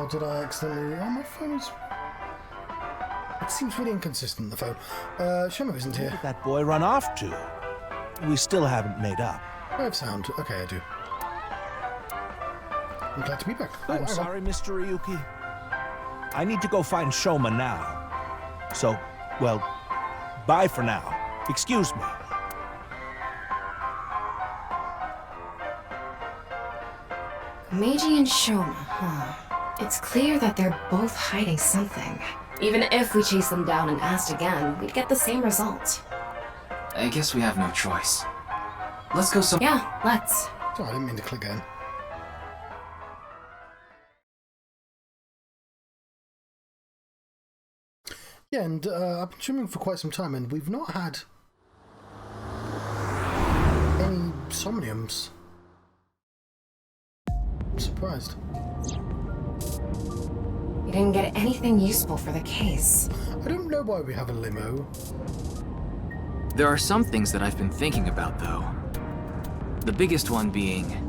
Or did I accidentally... Oh, my phone is... It seems really inconsistent, the phone. Shoma isn't here. Where did that boy run off to? We still haven't made up. I have sound. Okay, I do. I'm glad to be back. Oh, I'm sorry, Mr. Ryuki. I need to go find Shoma now. So, well, bye for now. Excuse me. Meiji and Shoma, huh? It's clear that they're both hiding something. Even if we chase them down and asked again, we'd get the same result. I guess we have no choice. Let's go some- Yeah, let's. Sorry, I didn't mean to click again. Yeah, and I've been streaming for quite some time, and we've not had any Somniums. I'm surprised. We didn't get anything useful for the case. I don't know why we have a limo. There are some things that I've been thinking about, though. The biggest one being...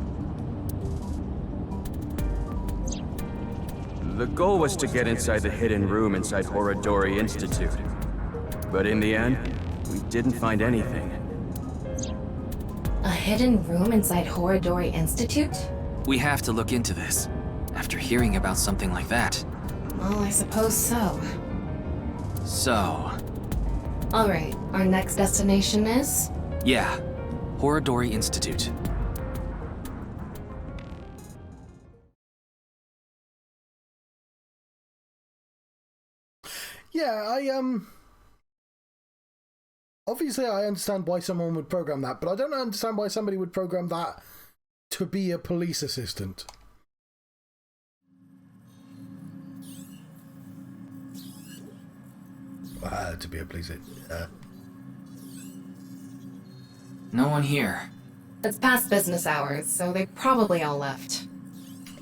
The goal was to get inside the hidden room inside Horodori Institute. But in the end, we didn't find anything. A hidden room inside Horodori Institute? We have to look into this. After hearing about something like that. Well, I suppose so. So... Alright, our next destination is? yeah, Horodori Institute. Yeah, obviously I understand why someone would program that, but I don't understand why somebody would program that to be a police assistant. To be a police No one here. It's past business hours, so they probably all left.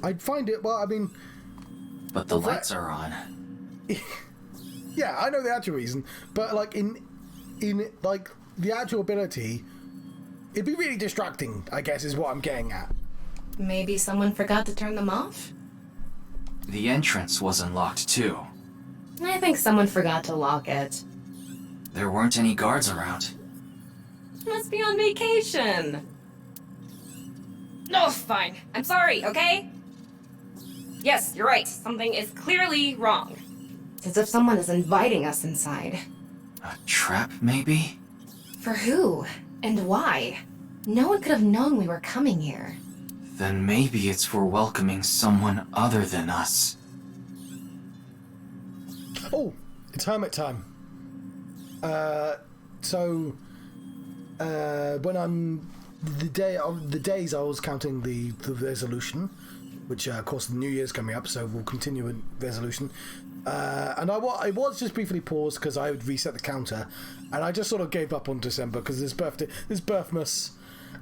I'd find it, well, I mean... But the lights are on. Yeah, I know the actual reason, but like in like the actual ability, it'd be really distracting, I guess, is what I'm getting at. Maybe someone forgot to turn them off? The entrance wasn't locked, too. I think someone forgot to lock it. There weren't any guards around. Must be on vacation. No, fine. I'm sorry, okay? Yes, you're right. Something is clearly wrong. It's as if someone is inviting us inside. A trap, maybe? For who? And why? No one could have known we were coming here. Then maybe it's for welcoming someone other than us. Oh, it's hermit time. When I'm the days I was counting the resolution, which of course the New Year's coming up, so we'll continue with resolution. And I was just briefly paused because I would reset the counter, and I just sort of gave up on December because there's Birthmas,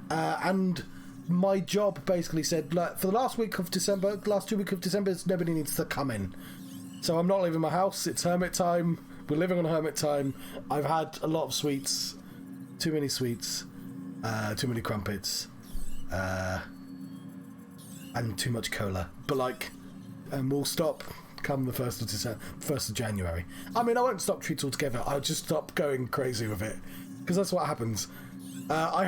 and my job basically said, like, for the last 2 weeks of December, nobody needs to come in. So I'm not leaving my house. It's hermit time. We're living on hermit time. I've had a lot of sweets, too many sweets, too many crumpets, and too much cola. But like, and we'll stop come the 1st of January. I mean, I won't stop treats altogether. I'll just stop going crazy with it, because that's what happens. I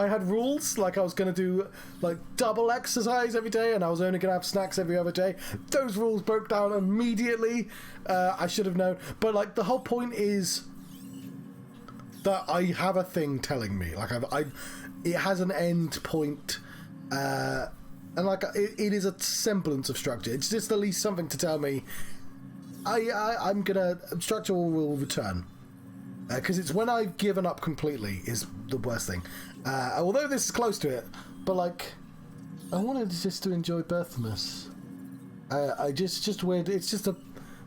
had rules, like I was going to do like double exercise every day, and I was only going to have snacks every other day. Those rules broke down immediately. I should have known, but like the whole point is that I have a thing telling me, like it has an end point, and like it is a semblance of structure. It's just at least something to tell me I'm gonna structure will return. Because it's when I've given up completely is the worst thing. Although this is close to it, but like, I wanted just to enjoy Birthmas. Just weird. It's just a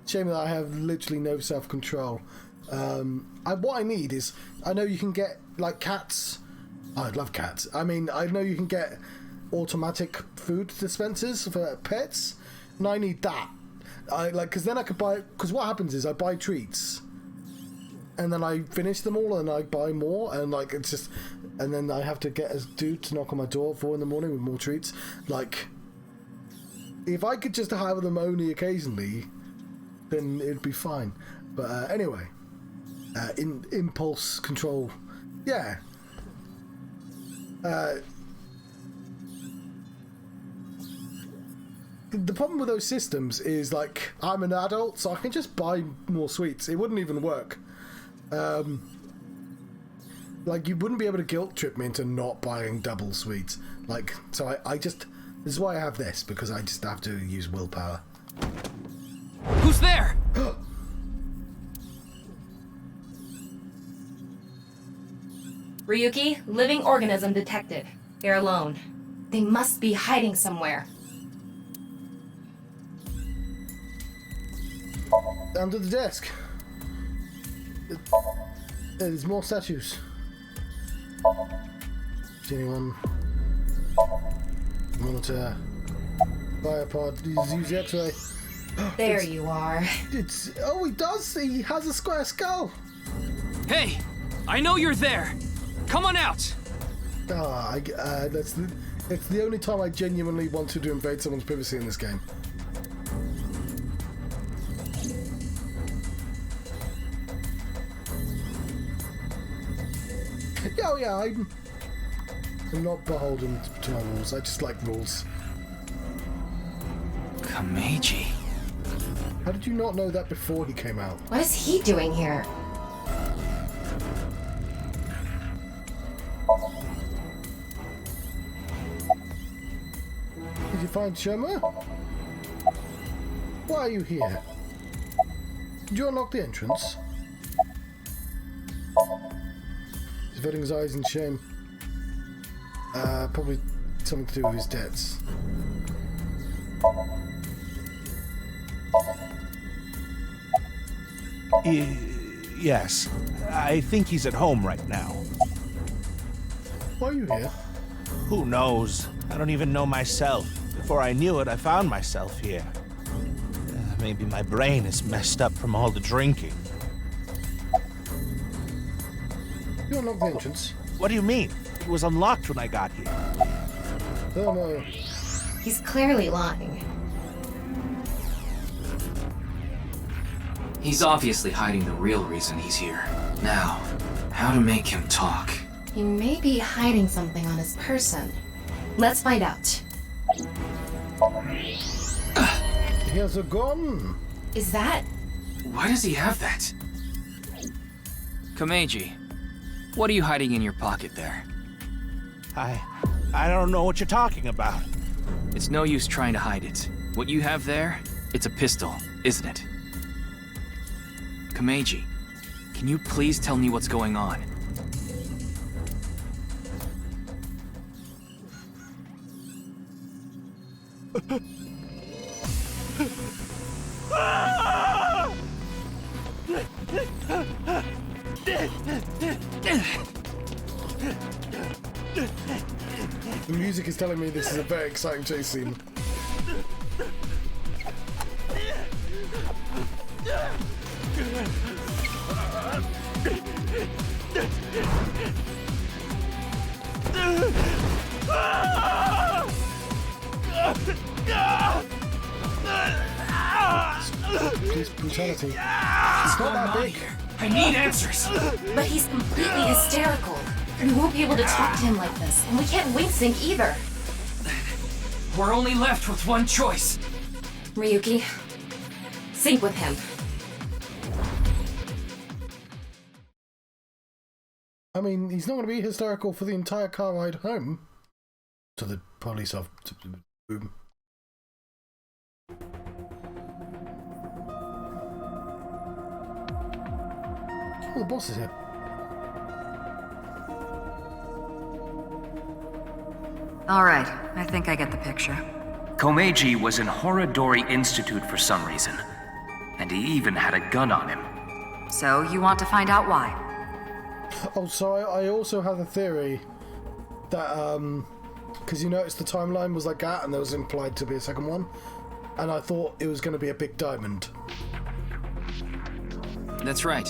shame that I have literally no self-control. What I need is, I know you can get like cats. Oh, I'd love cats. I mean, I know you can get automatic food dispensers for pets, and I need that. Because then I could buy. Because what happens is I buy treats. And then I finish them all, and I buy more, and like it's just, and then I have to get a dude to knock on my door at 4 a.m. with more treats. Like, if I could just have them only occasionally, then it'd be fine. But anyway, impulse control, yeah. The problem with those systems is, like, I'm an adult, so I can just buy more sweets. It wouldn't even work. Like, you wouldn't be able to guilt trip me into not buying double sweets. Like, so I just... This is why I have this, because I just have to use willpower. Who's there? Ryuki, living organism detected. They're alone. They must be hiding somewhere. Under the desk. There's more statues. Is anyone... Monitor. Biopod. Use the X-ray. There you are. It's... Oh, he does! He has a square skull! Hey! I know you're there! Come on out! It's the only time I genuinely wanted to invade someone's privacy in this game. Oh yeah, I'm not beholden to my rules. I just like rules. Kameji. How did you not know that before he came out? What is he doing here? Did you find Shoma? Why are you here? Did you unlock the entrance? He's averting his eyes in shame. Probably something to do with his debts. Yes. I think he's at home right now. Why are you here? Who knows? I don't even know myself. Before I knew it, I found myself here. Maybe my brain is messed up from all the drinking. You unlocked the entrance. What do you mean? It was unlocked when I got here. Oh no. He's clearly lying. He's obviously hiding the real reason he's here. Now, how to make him talk? He may be hiding something on his person. Let's find out. He has a gun. Is that... Why does he have that? Kameji, what are you hiding in your pocket there? I don't know what you're talking about. It's no use trying to hide it. What you have there, it's a pistol, isn't it? Kameji, can you please tell me what's going on? The music is telling me this is a very exciting chase scene. Police brutality. It's not that big. I need answers! But he's completely hysterical. We won't be able to talk to him like this, and we can't wing sync either. We're only left with one choice. Ryuki, sync with him. I mean, he's not going to be hysterical for the entire car ride home. To the police officer. Boom. Oh, the boss is here. All right, I think I get the picture. Komeiji was in Horodori Institute for some reason. And he even had a gun on him. So, you want to find out why? Oh, so I also have a theory that, because you noticed the timeline was like that and there was implied to be a second one, and I thought it was going to be a big diamond. That's right.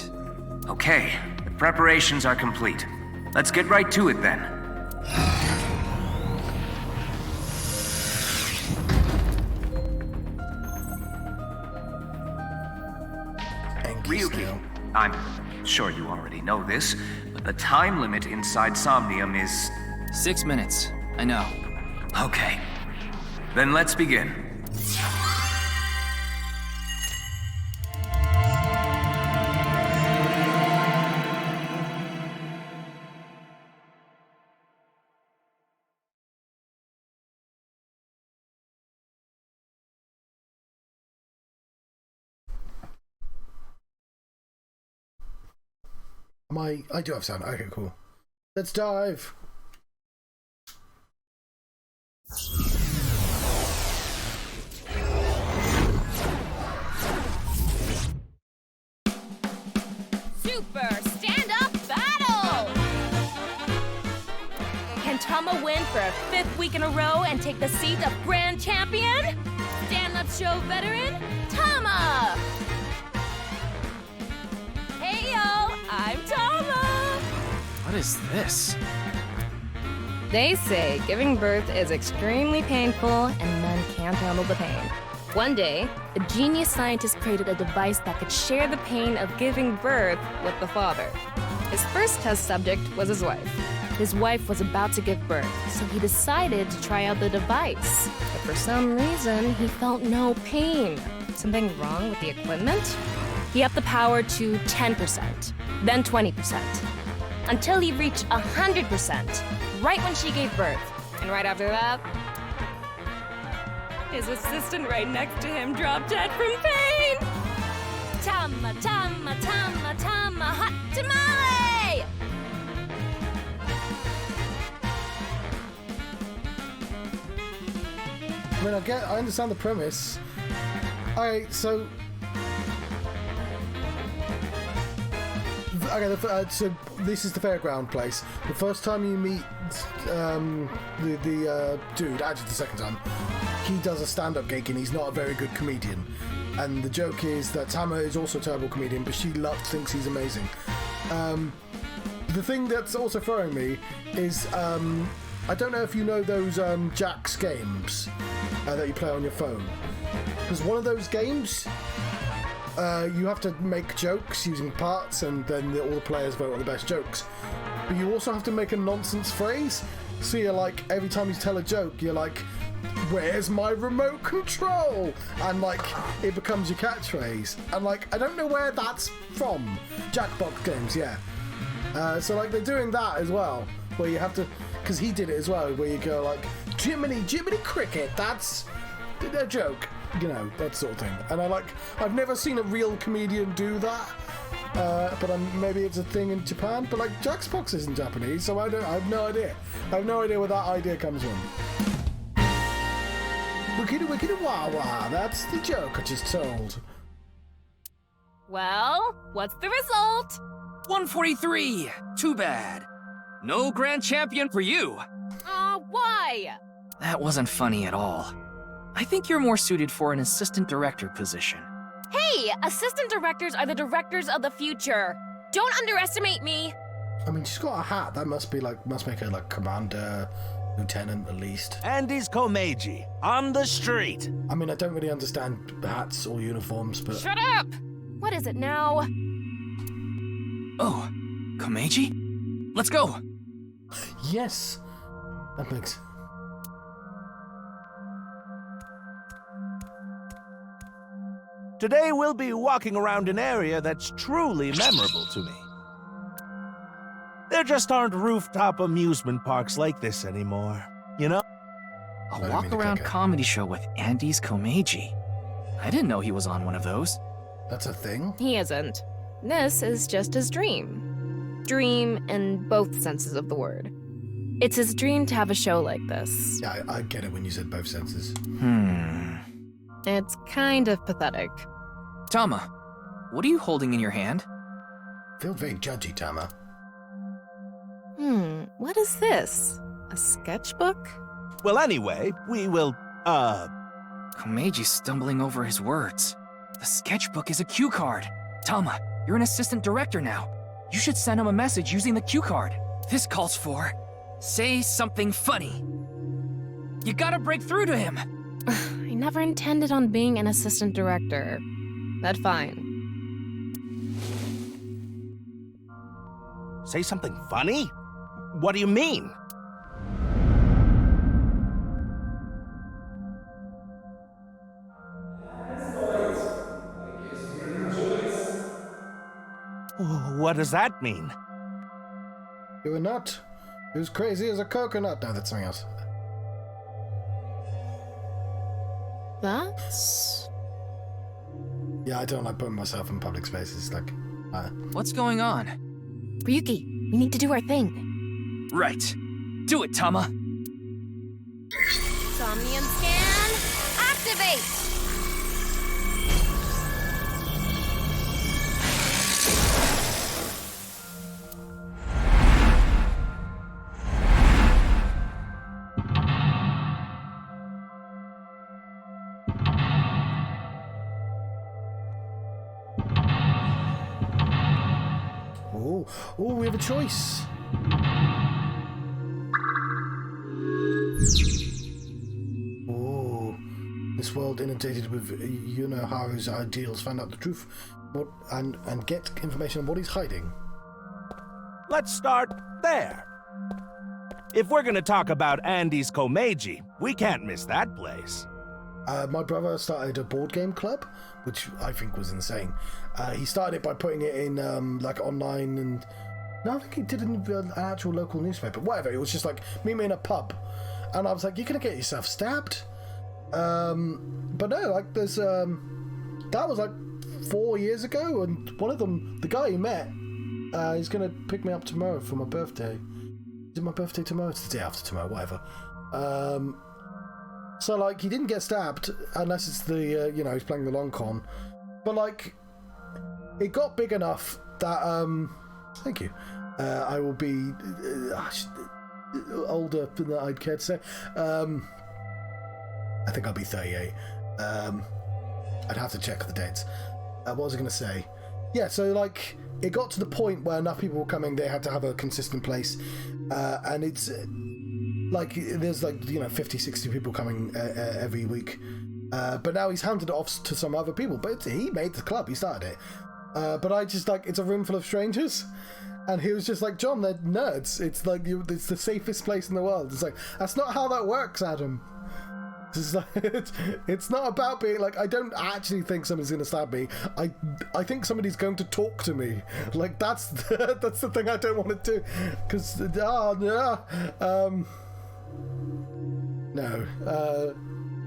Okay, the preparations are complete. Let's get right to it then. I'm sure you already know this, but the time limit inside Somnium is... 6 minutes. I know. Okay. Then let's begin. I do have sound. Okay, cool. Let's dive. Super stand-up battle! Can Tama win for a 5th week in a row and take the seat of Grand Champion? Stand-up show veteran, Tama! Hey yo, I'm Tama! What is this? They say giving birth is extremely painful and men can't handle the pain. One day, a genius scientist created a device that could share the pain of giving birth with the father. His first test subject was his wife. His wife was about to give birth, so he decided to try out the device. But for some reason, he felt no pain. Something wrong with the equipment? He upped the power to 10%, then 20%, until he reached 100%, right when she gave birth. And right after that, his assistant right next to him dropped dead from pain. Tama, Tama, Tama, Tama, hot tamale! I mean, I understand the premise. Alright, so... Okay, so this is the fairground place. The first time you meet the dude, actually the second time, he does a stand-up gig and he's not a very good comedian. And the joke is that Tama is also a terrible comedian, but she thinks he's amazing. The thing that's also throwing me is, I don't know if you know those Jack's games that you play on your phone. Because one of those games, you have to make jokes using parts, and then all the players vote on the best jokes. But you also have to make a nonsense phrase. So you're like, every time you tell a joke, you're like, where's my remote control? And like, it becomes your catchphrase. And like, I don't know where that's from. Jackbox games, yeah. So like, they're doing that as well, where you have to, because he did it as well, where you go like, Jiminy Cricket, that's a joke. You know, that sort of thing. And I've never seen a real comedian do that. But maybe it's a thing in Japan. But like, Jackbox isn't Japanese, so I have no idea. I have no idea where that idea comes from. Wickedy wah wah. That's the joke I just told. Well, what's the result? 143! Too bad. No grand champion for you. Why? That wasn't funny at all. I think you're more suited for an assistant director position. Hey, assistant directors are the directors of the future. Don't underestimate me. I mean, she's got a hat. That must make her like commander, lieutenant at least. Andy's Komeiji, on the street. I mean, I don't really understand hats or uniforms, but... Shut up! What is it now? Oh, Komeiji? Let's go! Yes! That makes... Today we'll be walking around an area that's truly memorable to me. There just aren't rooftop amusement parks like this anymore, you know? A walk-around comedy show with Andy's Komeiji. I didn't know he was on one of those. That's a thing? He isn't. This is just his dream. Dream in both senses of the word. It's his dream to have a show like this. Yeah, I get it when you said both senses. It's kind of pathetic. Tama, what are you holding in your hand? Feel very judgy, Tama. What is this? A sketchbook? Well, anyway, we will, Komeji's stumbling over his words. The sketchbook is a cue card. Tama, you're an assistant director now. You should send him a message using the cue card. This calls for, say something funny. You gotta break through to him. I never intended on being an assistant director. But fine. Say something funny? What do you mean? What does that mean? You're a nut. Who's crazy as a coconut? No, that's something else. That's... Yeah, I don't like putting myself in public spaces. Like, What's going on? Ryuki, we need to do our thing. Right. Do it, Tama. Somnium scan, activate! oh, we have a choice. Oh, this world inundated with Haru's ideals. Find out the truth, and get information on what he's hiding. Let's start there. If we're gonna talk about Andy's Komeiji, we can't miss that place. My brother started a board game club, which I think was insane. He started it by putting it in like online, and no, I think he did it in an actual local newspaper. Whatever, it was just like meet me in a pub, and I was like, "You're gonna get yourself stabbed." But no, like there's that was like 4 years ago, and one of them, the guy he met, he's gonna pick me up tomorrow for my birthday. Is it my birthday tomorrow? It's the day after tomorrow, whatever. So, like, he didn't get stabbed, unless it's the, he's playing the long con. But, like, it got big enough that, thank you, I will be older than I'd care to say. I think I'll be 38. I'd have to check the dates. What was I going to say? Yeah, so, like, it got to the point where enough people were coming, they had to have a consistent place. And it's... like, there's like, 50, 60 people coming every week. But now he's handed it off to some other people. But he made the club, he started it. But I just, like, it's a room full of strangers. And he was just like, John, they're nerds. It's like, it's the safest place in the world. It's like, that's not how that works, Adam. It's, like, it's not about being, like, I don't actually think somebody's going to stab me. I think somebody's going to talk to me. Like, that's the thing I don't want to do. Because, no.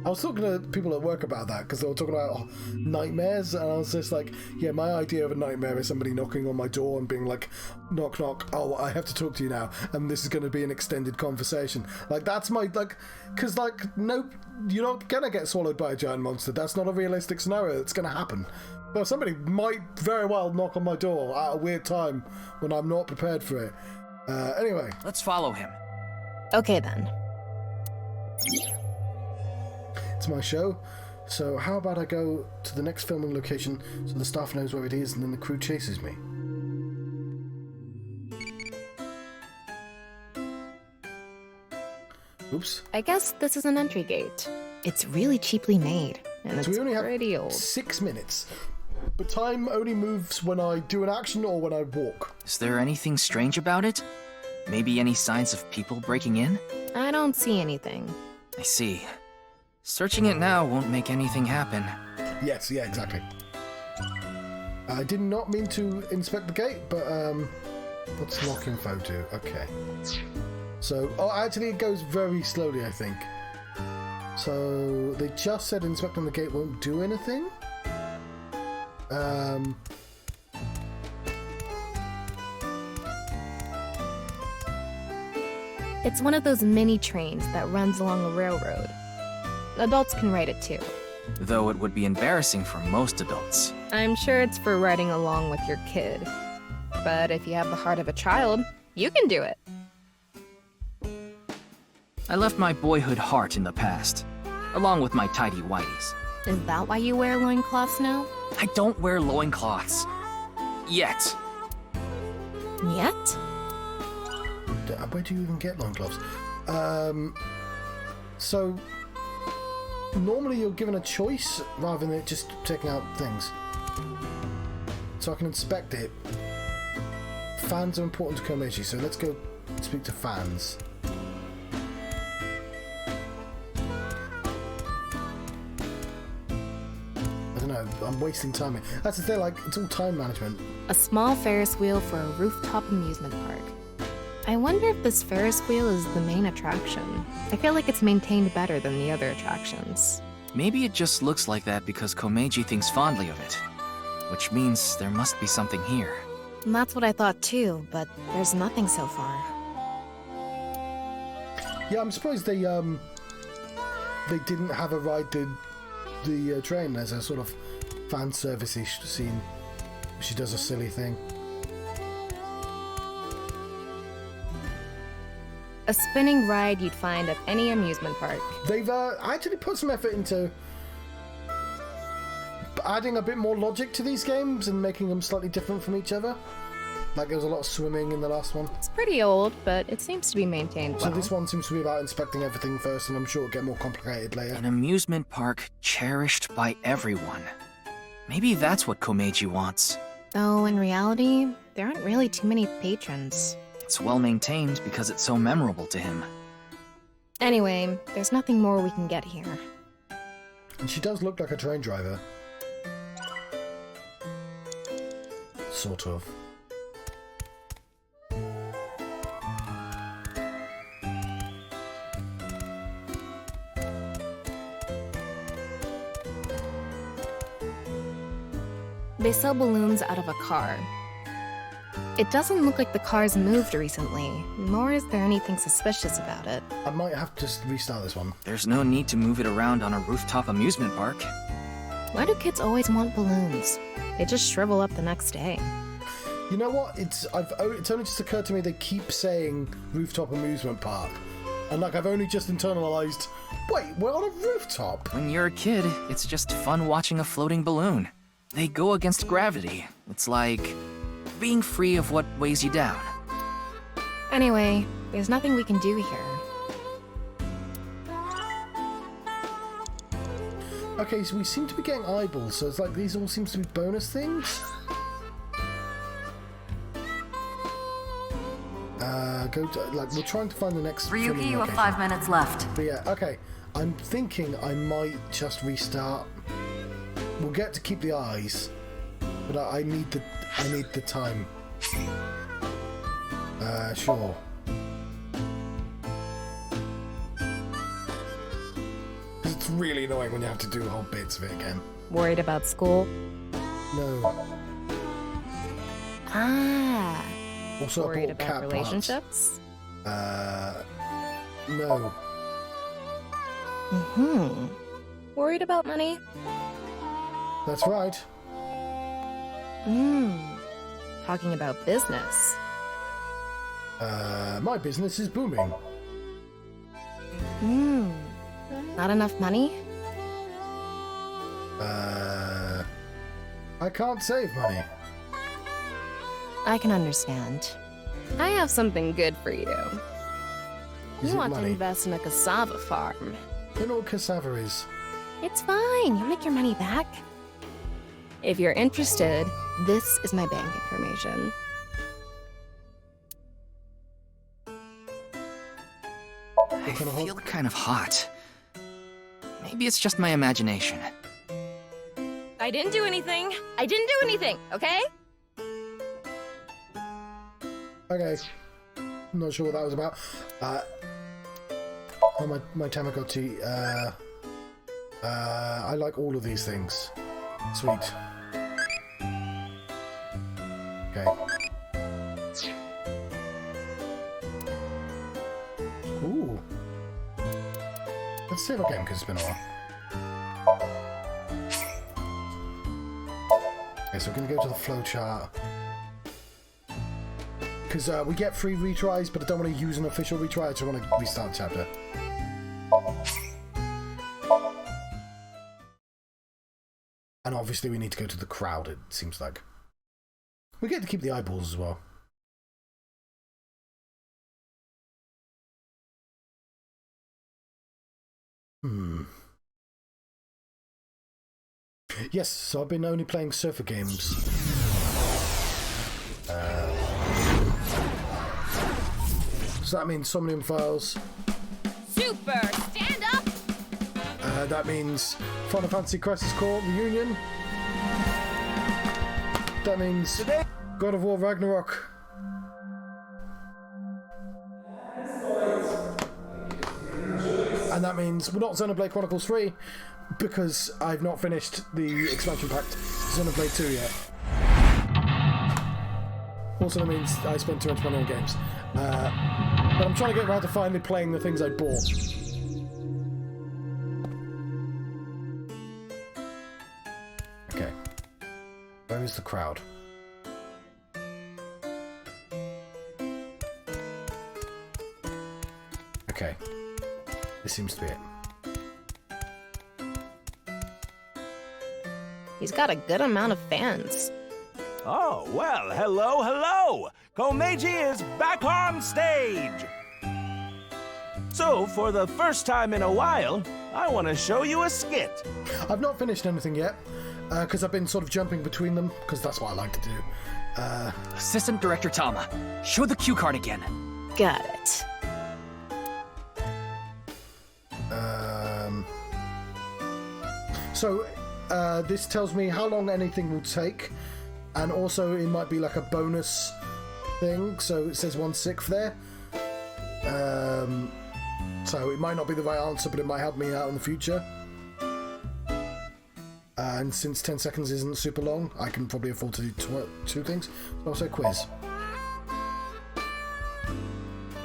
I was talking to people at work about that because they were talking about nightmares, and I was just like, yeah, my idea of a nightmare is somebody knocking on my door and being like, knock, knock, oh, I have to talk to you now, and this is going to be an extended conversation. Like, that's my, like, because, like, no, you're not going to get swallowed by a giant monster. That's not a realistic scenario that's going to happen. But somebody might very well knock on my door at a weird time when I'm not prepared for it. Anyway. Let's follow him. Okay, then. It's my show, so how about I go to the next filming location so the staff knows where it is and then the crew chases me? Oops. I guess this is an entry gate. It's really cheaply made, and So we only have pretty old. 6 minutes, but time only moves when I do an action or when I walk. Is there anything strange about it? Maybe any signs of people breaking in? I don't see anything. I see. Searching it now won't make anything happen. Yes, yeah, exactly. I did not mean to inspect the gate, but what's lock info do? Okay. So, actually it goes very slowly, I think. So, they just said inspecting the gate won't do anything? It's one of those mini trains that runs along a railroad. Adults can ride it too. Though it would be embarrassing for most adults. I'm sure it's for riding along with your kid. But if you have the heart of a child, you can do it. I left my boyhood heart in the past, along with my tidy whities. Is that why you wear loincloths now? I don't wear loincloths. Yet. Yet? Where do you even get loincloths? So... normally you're given a choice rather than it just taking out things. So I can inspect it. Fans are important to Komeiji, so let's go speak to fans. I don't know, I'm wasting time here. That's the thing, like, it's all time management. A small Ferris wheel for a rooftop amusement park. I wonder if this Ferris wheel is the main attraction. I feel like it's maintained better than the other attractions. Maybe it just looks like that because Komeiji thinks fondly of it. Which means there must be something here. And that's what I thought too, but there's nothing so far. Yeah, I'm surprised they didn't have a ride the train as a sort of fan service-y scene. She does a silly thing. A spinning ride you'd find at any amusement park. They've actually put some effort into adding a bit more logic to these games and making them slightly different from each other. Like there was a lot of swimming in the last one. It's pretty old, but it seems to be maintained well. So this one seems to be about inspecting everything first, and I'm sure it'll get more complicated later. An amusement park cherished by everyone. Maybe that's what Komeiji wants. Though in reality, there aren't really too many patrons. It's well maintained because it's so memorable to him. Anyway, there's nothing more we can get here. And she does look like a train driver. Sort of. They sell balloons out of a car. It doesn't look like the car's moved recently, nor is there anything suspicious about it. I might have to just restart this one. There's no need to move it around on a rooftop amusement park. Why do kids always want balloons? They just shrivel up the next day. You know what? It's only just occurred to me they keep saying rooftop amusement park. And like I've only just internalized, wait, we're on a rooftop? When you're a kid, it's just fun watching a floating balloon. They go against gravity. It's like being free of what weighs you down. Anyway, there's nothing we can do here. Okay, so we seem to be getting eyeballs, so it's like these all seems to be bonus things. We're trying to find the next Ryuki, you have 5 minutes left. But yeah, okay. I'm thinking I might just restart. We'll get to keep the eyes, but I need the time. Sure. It's really annoying when you have to do whole bits of it again. Worried about school? No. Ah. Also, Worried I bought about cat relationships? No. Worried about money? That's right. Talking about business. My business is booming. Not enough money? I can't save money. I can understand. I have something good for you. Is You it want to money? invest in a cassava farm. I don't know what cassava is. It's fine. You'll make your money back. If you're interested, this is my bank information. I feel kind of hot. Maybe it's just my imagination. I didn't do anything. I didn't do anything, okay? Okay. I'm not sure what that was about. Oh, my Tamagotchi. I like all of these things. Sweet. Okay. Ooh. Let's save our game because it's been a while. Okay, so we're going to go to the flowchart. Because we get free retries, but I don't want to use an official retry, I just want to restart the chapter. And obviously we need to go to the crowd, it seems like. We get to keep the eyeballs as well. Yes, so I've been only playing surfer games. So that means Somnium files. Super! Stand up! That means Final Fantasy Crisis Core Reunion. That means God of War Ragnarok. And that means we're not Xenoblade Chronicles 3 because I've not finished the expansion pack Xenoblade 2 yet. Also, that means I spent too much money on games. But I'm trying to get around to finally playing the things I bought. Okay. Where is the crowd? Okay. This seems to be it. He's got a good amount of fans. Oh, well, hello, hello! Komeiji is back on stage! So, for the first time in a while, I want to show you a skit. I've not finished anything yet, because I've been sort of jumping between them, because that's what I like to do. Assistant Director Tama, show the cue card again. Got it. So, this tells me how long anything will take, and also it might be like a bonus thing, so it says 1/6 there. So it might not be the right answer, but it might help me out in the future. And since 10 seconds isn't super long, I can probably afford to do two things. So I'll say quiz.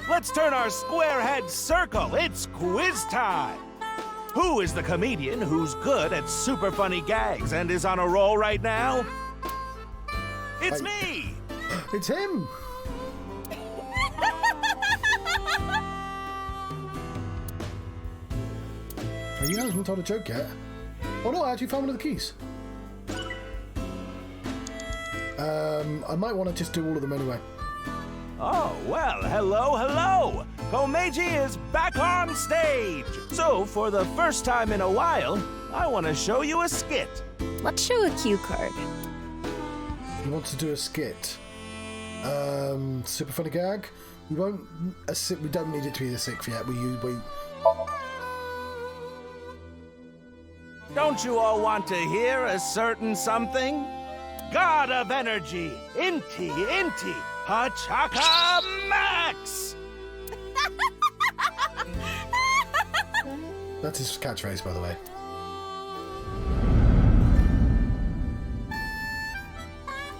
Let's turn our square head circle. It's quiz time. Who is the comedian who's good at super funny gags and is on a roll right now? It's me! It's him! Oh, you haven't told a joke yet. Oh no, I actually found one of the keys. I might want to just do all of them anyway. Oh, well, hello, hello! Komeiji is back on stage! So, for the first time in a while, I want to show you a skit. Let's show a cue card. He wants to do a skit. Super funny gag. We won't. We don't need it to be the 6th yet. We. Don't you all want to hear a certain something? God of Energy, Inti, Hachaka Max! That's his catchphrase, by the way.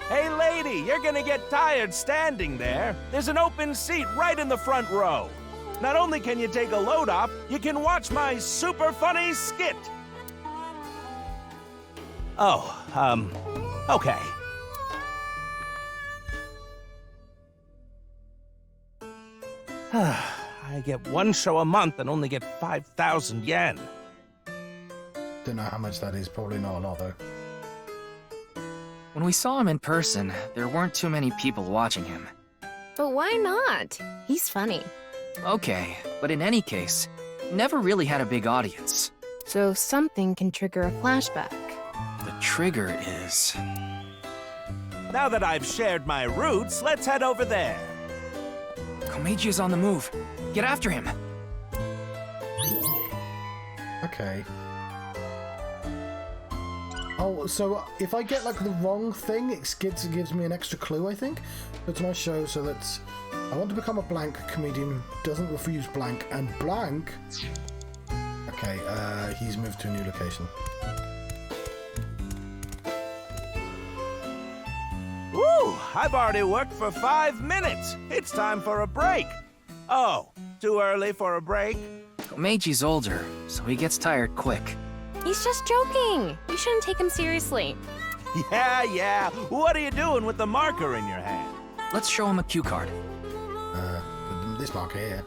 Hey lady, you're gonna get tired standing there. There's an open seat right in the front row. Not only can you take a load off, you can watch my super funny skit. Oh, okay. I get one show a month and only get 5,000 yen. Don't know how much that is. Probably not a lot, though. When we saw him in person, there weren't too many people watching him. But why not? He's funny. Okay, but in any case, never really had a big audience. So something can trigger a flashback. The trigger is... Now that I've shared my roots, let's head over there. Komeiji is on the move. Get after him. Okay. Oh, so if I get like the wrong thing, it gives me an extra clue, I think. It's my show, so that's... I want to become a blank comedian who doesn't refuse blank, and blank... Okay, he's moved to a new location. Woo! I've already worked for 5 minutes. It's time for a break. Oh, too early for a break? Komeiji's older, so he gets tired quick. He's just joking. You shouldn't take him seriously. Yeah. What are you doing with the marker in your hand? Let's show him a cue card. This marker here.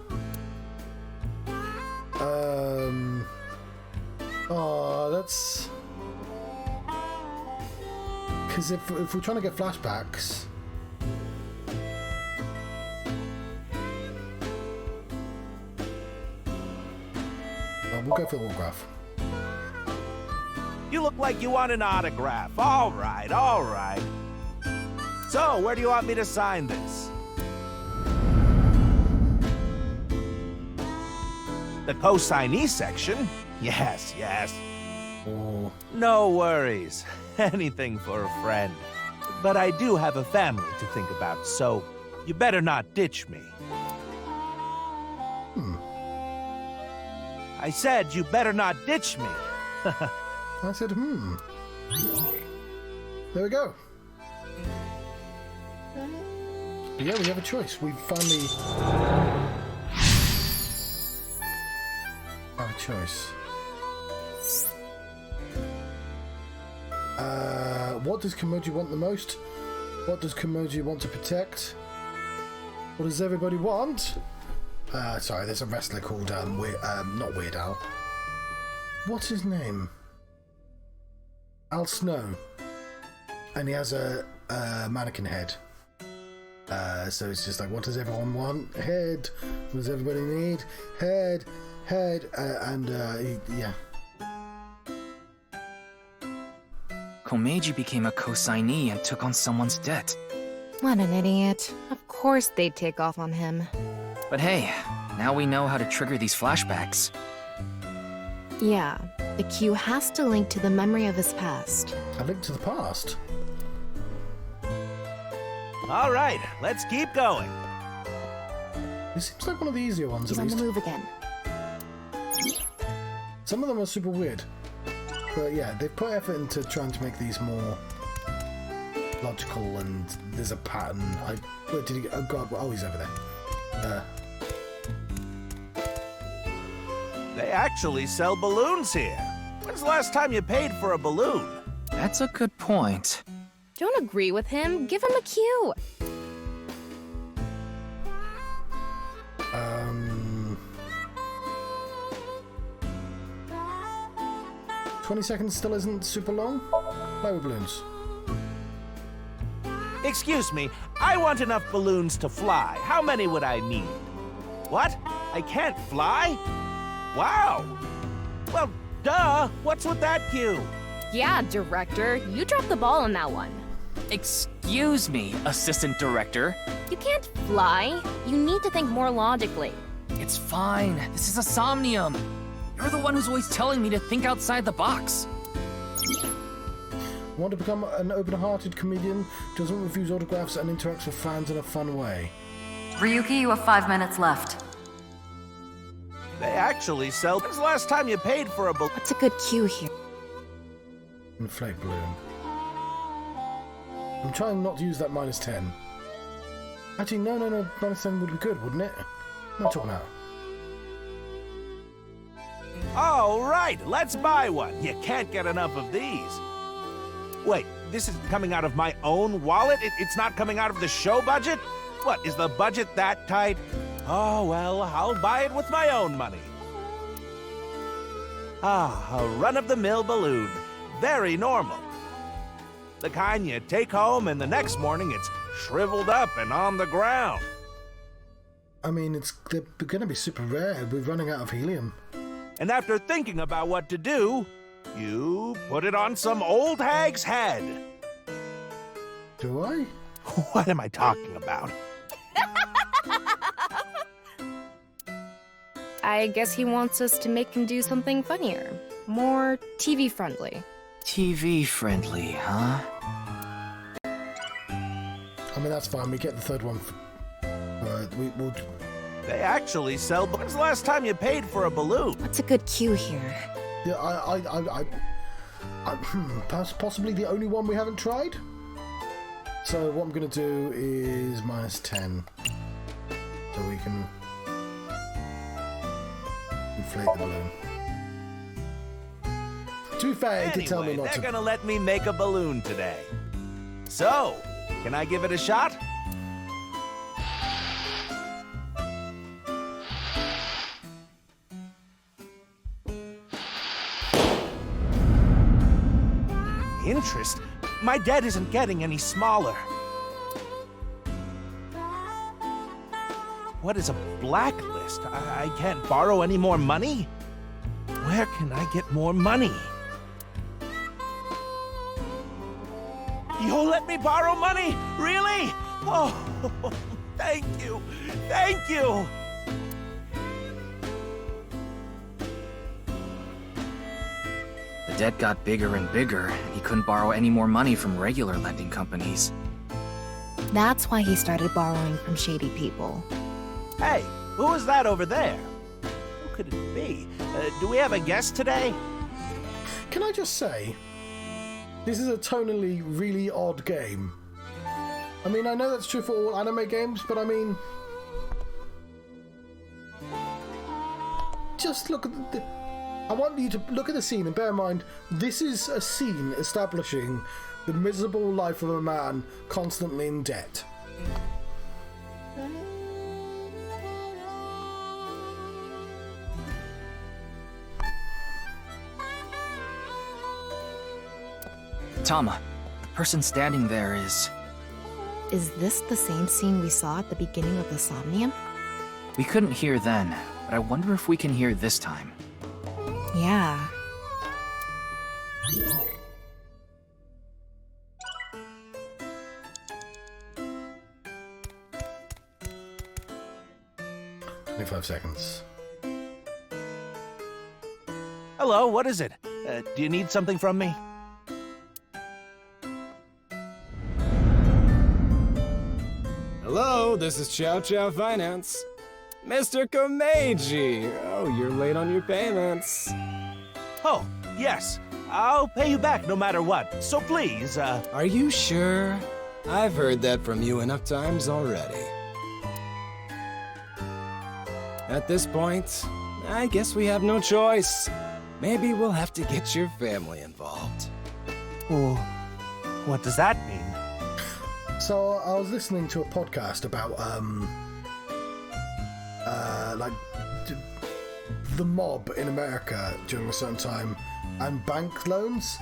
Oh, that's... Because if we're trying to get flashbacks... we'll go for the autograph. You look like you want an autograph. All right. So, where do you want me to sign this? The co-signee section? Yes, yes. Oh. No worries. Anything for a friend. But I do have a family to think about, so you better not ditch me. I said you better not ditch me. I said, There we go. Yeah, we have a choice. We finally have a choice. What does Kimoji want the most? What does Kimoji want to protect? What does everybody want? Sorry, there's a wrestler called not Weird Al. What's his name? Al Snow. And he has a mannequin head. So it's just like, what does everyone want? Head. What does everybody need? Head. Yeah. Komeiji became a co-signee and took on someone's debt. What an idiot. Of course they'd take off on him. But hey, now we know how to trigger these flashbacks. Yeah, the cue has to link to the memory of his past. A link to the past? All right, let's keep going. This seems like one of the easier ones, He's at on least. the move again. Some of them are super weird. But yeah, they've put effort into trying to make these more logical, and there's a pattern. Where did he go? Oh god, oh, he's over there. They actually sell balloons here. When's the last time you paid for a balloon? That's a good point. Don't agree with him. Give him a cue. 20 seconds still isn't super long. Play with balloons. Excuse me, I want enough balloons to fly. How many would I need? What? I can't fly? Wow. Well, duh. What's with that cue? Yeah, director, you dropped the ball on that one. Excuse me, assistant director. You can't fly. You need to think more logically. It's fine. This is a Somnium. You're the one who's always telling me to think outside the box. Want to become an open-hearted comedian, doesn't refuse autographs and interacts with fans in a fun way. Ryuki, you have 5 minutes left. They actually sell... When's the last time you paid for a balloon? What's a good cue here? Inflate balloon. I'm trying not to use that -10. Actually, no, -10 would be good, wouldn't it? What am I talking about? All right, let's buy one. You can't get enough of these. Wait, this is coming out of my own wallet? It's not coming out of the show budget? What, is the budget that tight? Oh, well, I'll buy it with my own money. Ah, a run-of-the-mill balloon. Very normal. The kind you take home and the next morning it's shriveled up and on the ground. I mean, they're going to be super rare. We're running out of helium. And after thinking about what to do, you put it on some old hag's head. Do I? What am I talking about? I guess he wants us to make him do something funnier. More TV-friendly. TV-friendly, huh? I mean, that's fine. We get the third one. We'll... They actually sell... When's the last time you paid for a balloon? What's a good cue here? Yeah, possibly the only one we haven't tried. So what I'm going to do is -10. So we can inflate the balloon. To be fair, he did tell me Anyway, not to. they're gonna let me make a balloon today. So, can I give it a shot? Interest? My debt isn't getting any smaller. What is a blacklist? I can't borrow any more money? Where can I get more money? You'll let me borrow money? Really? Oh, thank you. Thank you. The debt got bigger and bigger, and he couldn't borrow any more money from regular lending companies. That's why he started borrowing from shady people. Hey, who is that over there? Who could it be? Do we have a guest today? Can I just say, this is a tonally really odd game. I mean, I know that's true for all anime games, but I mean, just look at the I want you to look at the scene and bear in mind, this is a scene establishing the miserable life of a man constantly in debt. Tama, the person standing there is... Is this the same scene we saw at the beginning of the Somnium? We couldn't hear then, but I wonder if we can hear this time. Yeah. "25 seconds. Hello, what is it? Do you need something from me? Hello, this is Chow Chow Finance. Mr. Komeiji! Oh, you're late on your payments. Oh, yes. I'll pay you back no matter what. So please, Are you sure? I've heard that from you enough times already. At this point, I guess we have no choice. Maybe we'll have to get your family involved. Oh, what does that mean? So I was listening to a podcast about the mob in America during a certain time and bank loans,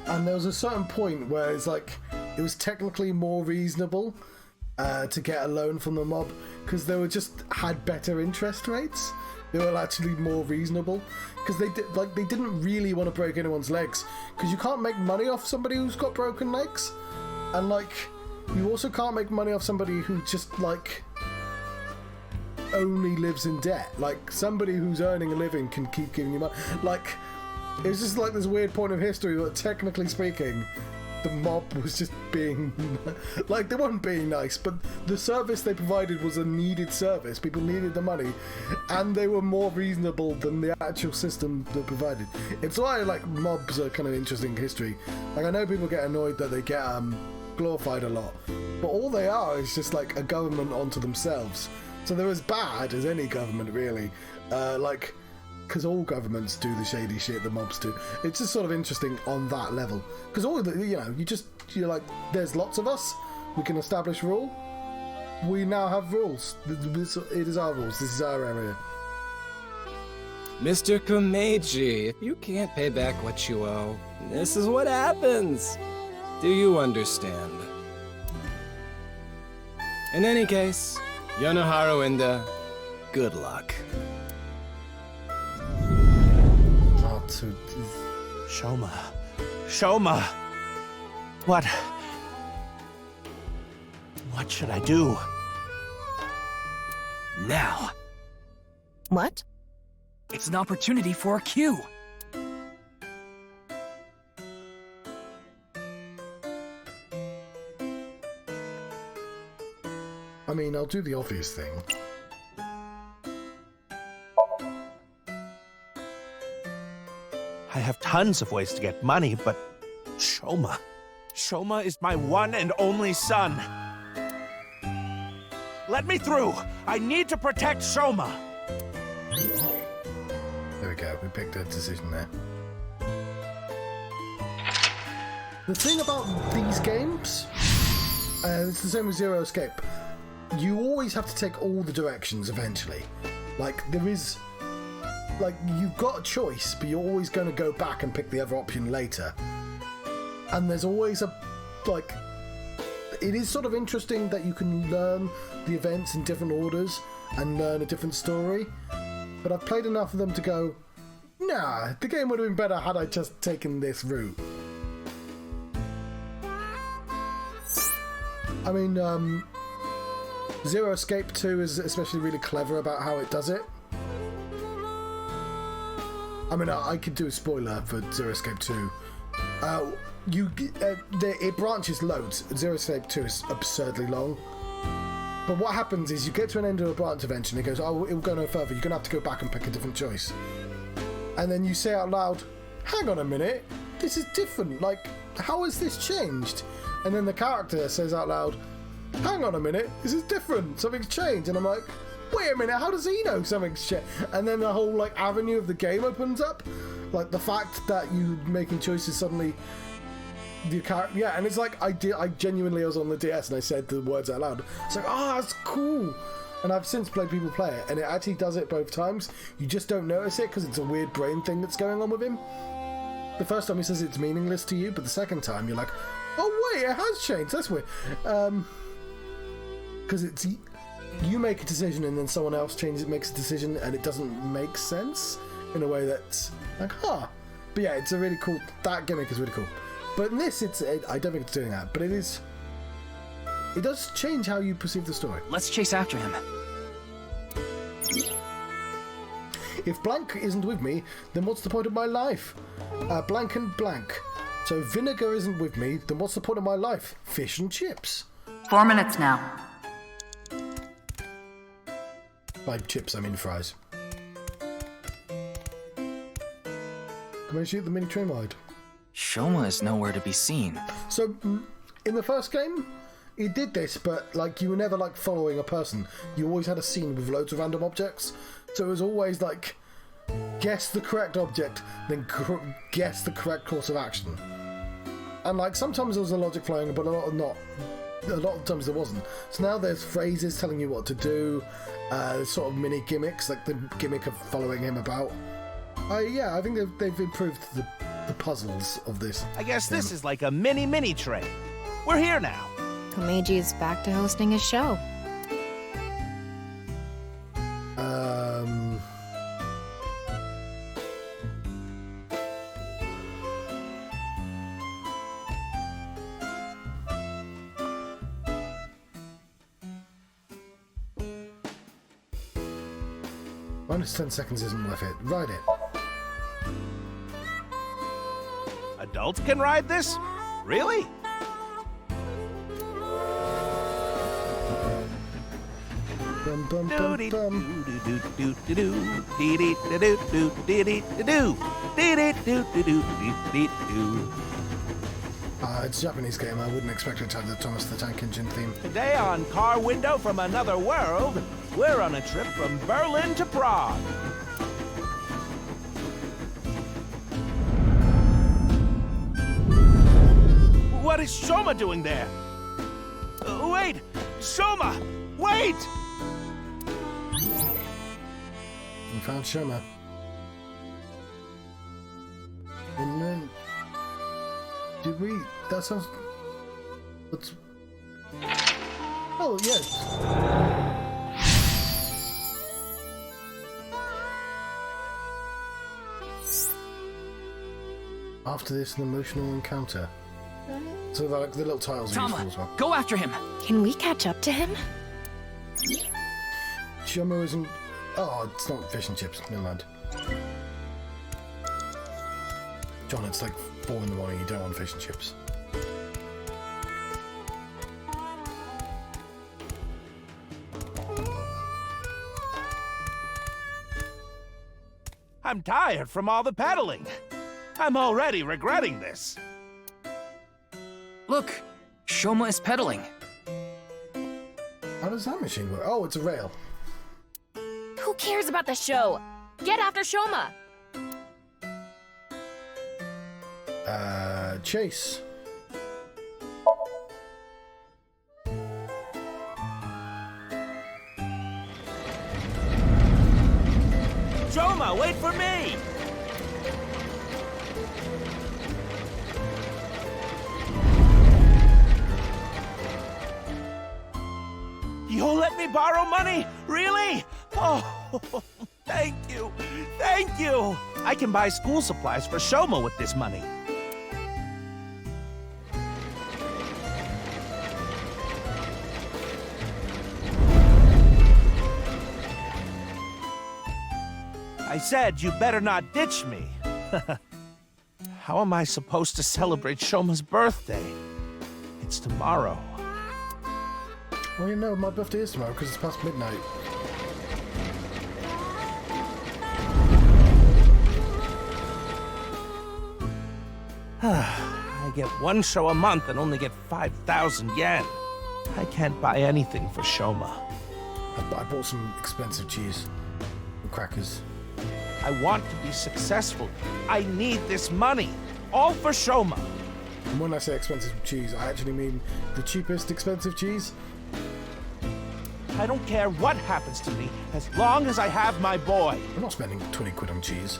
and there was a certain point where it's like it was technically more reasonable to get a loan from the mob because they were just had better interest rates. They were actually more reasonable because they didn't really want to break anyone's legs, because you can't make money off somebody who's got broken legs, and like you also can't make money off somebody who just like only lives in debt. Like somebody who's earning a living can keep giving you money. Like it was just like this weird point of history that technically speaking the mob was just being like, they weren't being nice, but the service they provided was a needed service. People needed the money and they were more reasonable than the actual system that provided. It's why like mobs are kind of interesting history. Like I know people get annoyed that they get glorified a lot, but all they are is just like a government onto themselves. So they're as bad as any government, really. Because all governments do the shady shit the mobs do. It's just sort of interesting on that level. Because all the, you're like, there's lots of us. We can establish rule. We now have rules. It is our rules. This is our area. Mr. Komeiji, if you can't pay back what you owe, this is what happens. Do you understand? In any case, Yonoharu Inda, good luck. Shoma. What should I do? Now. What? It's an opportunity for a cue. I mean, I'll do the obvious thing. I have tons of ways to get money, but Shoma is my one and only son. Let me through. I need to protect Shoma. There we go. We picked a decision there. The thing about these games, it's the same with Zero Escape. You always have to take all the directions eventually. Like, there is... Like, you've got a choice, but you're always going to go back and pick the other option later. And there's always a... Like... It is sort of interesting that you can learn the events in different orders and learn a different story. But I've played enough of them to go, nah, the game would have been better had I just taken this route. I mean, Zero Escape 2 is especially really clever about how it does it. I mean, I could do a spoiler for Zero Escape 2. It branches loads. Zero Escape 2 is absurdly long. But what happens is you get to an end of a branch eventually, and it goes, oh, it will go no further. You're going to have to go back and pick a different choice. And then you say out loud, hang on a minute, this is different. Like, how has this changed? And then the character says out loud, hang on a minute, this is different. Something's changed. And I'm like, wait a minute, how does he know something's changed? And then the whole, like, avenue of the game opens up. Like, the fact that you making choices suddenly... Yeah, and it's like I genuinely was on the DS and I said the words out loud. It's like, oh, that's cool. And I've since played people play it, and it actually does it both times. You just don't notice it because it's a weird brain thing that's going on with him. The first time he says it's meaningless to you, but the second time you're like, oh wait, it has changed. That's weird. Because it's you make a decision and then someone else makes a decision, and it doesn't make sense in a way that's like, huh. But yeah, it's a really cool. That gimmick is really cool. But in this, I don't think it's doing that, but it is. It does change how you perceive the story. Let's chase after him. If blank isn't with me, then what's the point of my life? Blank and blank. So if vinegar isn't with me, then what's the point of my life? Fish and chips. 4 minutes now. By chips, I mean fries. Come and shoot the mini train wide. Shoma is nowhere to be seen. So, in the first game, it did this, but like you were never like following a person. You always had a scene with loads of random objects. So it was always like, guess the correct object, then guess the correct course of action. And like sometimes there was a logic flowing, but a lot of times there wasn't. So now there's phrases telling you what to do, sort of mini gimmicks, like the gimmick of following him about. Yeah, I think they've improved the puzzles of this. I guess this is like a mini train. We're here now. Komeiji is back to hosting his show. Minus 10 seconds isn't worth it. Ride it. Adults can ride this? Really? Bum, bum, bum, bum. It's a Japanese game. I wouldn't expect it to have the Thomas the Tank Engine theme. Today on Car Window from Another World, we're on a trip from Berlin to Prague. What is Shoma doing there? Wait! Shoma! Wait! We found Shoma. And then... Did we... That sounds... What's... Oh, yes. After this, an emotional encounter. So like the little tiles are useful as well. Go after him! Can we catch up to him? Shoma isn't... Oh, it's not fish and chips. Never mind. John, it's like 4 in the morning. You don't want fish and chips. I'm tired from all the pedaling. I'm already regretting this. Look! Shoma is pedaling. How does that machine work? Oh, it's a rail. Who cares about the show? Get after Shoma! Chase. Shoma, wait for me! You'll let me borrow money? Really? Oh, thank you. Thank you. I can buy school supplies for Shoma with this money. I said you better not ditch me. How am I supposed to celebrate Shoma's birthday? It's tomorrow. Well, you know, my birthday is tomorrow because it's past midnight. I get one show a month and only get 5,000 yen. I can't buy anything for Shoma. I bought some expensive cheese and crackers. I want to be successful. I need this money. All for Shoma. And when I say expensive cheese, I actually mean the cheapest expensive cheese. I don't care what happens to me as long as I have my boy. I'm not spending 20 quid on cheese.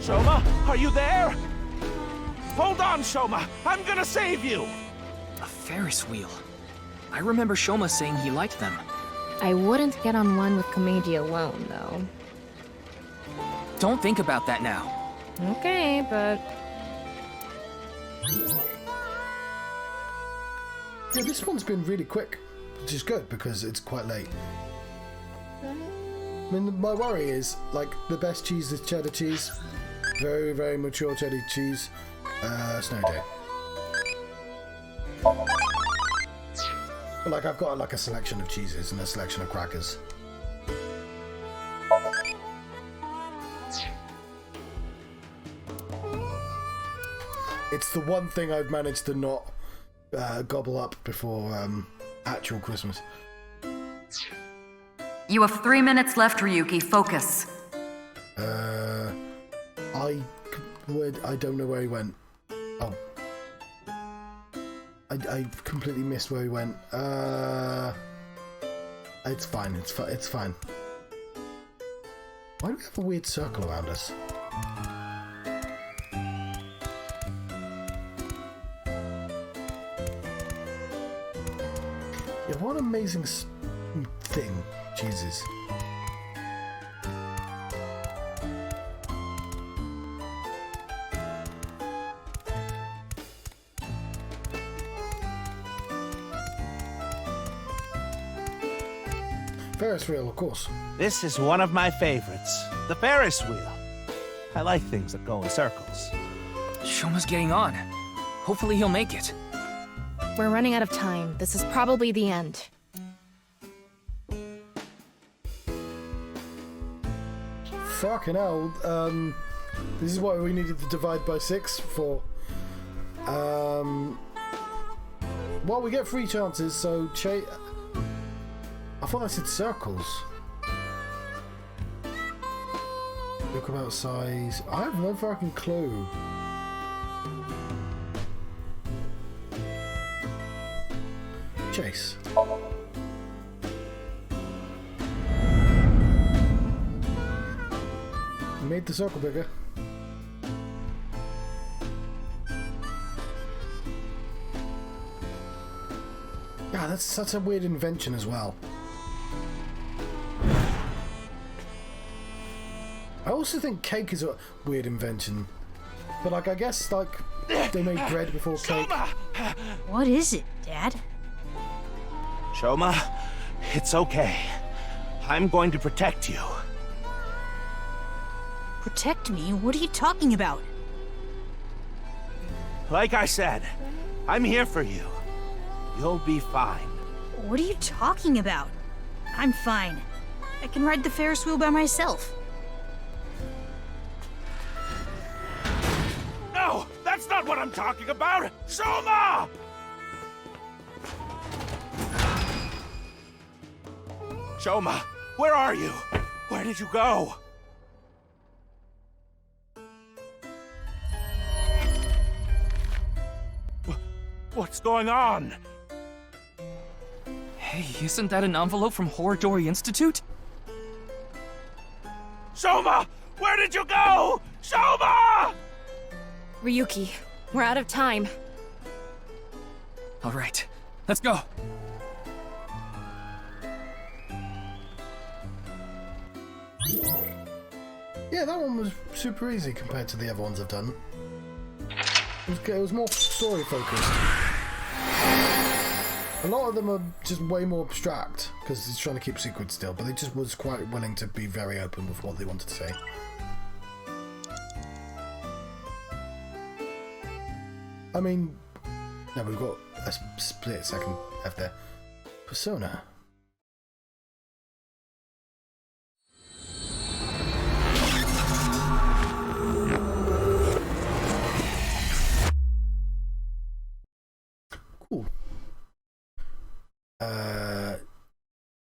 Shoma, are you there? Hold on, Shoma. I'm gonna save you. A Ferris wheel. I remember Shoma saying he liked them. I wouldn't get on one with Komeiji alone, though. Don't think about that now. Okay, but... Yeah, this one's been really quick, which is good because it's quite late. I mean, my worry is, like, the best cheese is cheddar cheese. Very, very mature cheddar cheese. Snow day. But, like, I've got, like, a selection of cheeses and a selection of crackers. It's the one thing I've managed to not gobble up before actual Christmas. You have 3 minutes left, Ryuki. Focus. I don't know where he went. Oh. I completely missed where he went. It's fine, it's fine. Why do we have a weird circle around us? Yeah, what an amazing thing cheese is. Ferris wheel, of course. This is one of my favorites. The Ferris wheel. I like things that go in circles. Shoma's getting on. Hopefully he'll make it. We're running out of time. This is probably the end. Fucking hell. This is what we needed to divide by 6 for. Well, we get 3 chances, so I thought I said circles. Look about size. I have no fucking clue. Chase. Made the circle bigger. Yeah, that's such a weird invention as well. I also think cake is a weird invention. But, like, I guess, like, they made bread before cake. What is it, Dad? Shoma, it's okay. I'm going to protect you. Protect me? What are you talking about? Like I said, I'm here for you. You'll be fine. What are you talking about? I'm fine. I can ride the Ferris wheel by myself. No, that's not what I'm talking about! Shoma! Shoma, where are you? Where did you go? What's going on? Hey, isn't that an envelope from Horodori Institute? Shoma! Where did you go? Shoma! Ryuki, we're out of time. All right, let's go. Yeah, that one was super easy compared to the other ones I've done. It was more story focused. A lot of them are just way more abstract because it's trying to keep secrets still, but they just was quite willing to be very open with what they wanted to say. I mean, no, we've got a split second left there. Persona. Cool.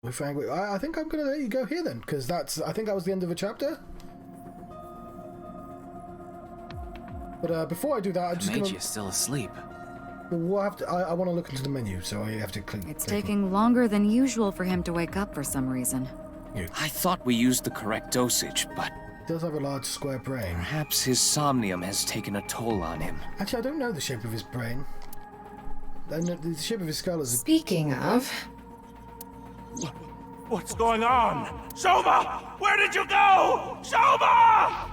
With Angry, I think I'm gonna let you go here then, because I think that was the end of the chapter. But before I do that, I'm just gonna. Meiji is still asleep. We'll have to. I want to look into the menu, so I have to click. It's taking longer than usual for him to wake up for some reason. I thought we used the correct dosage, but He does have a large square brain. perhaps his somnium has taken a toll on him. Actually, I don't know the shape of his brain. I know the shape of his skull is. Speaking of, What's going on? Shoma! Where did you go? Shoma!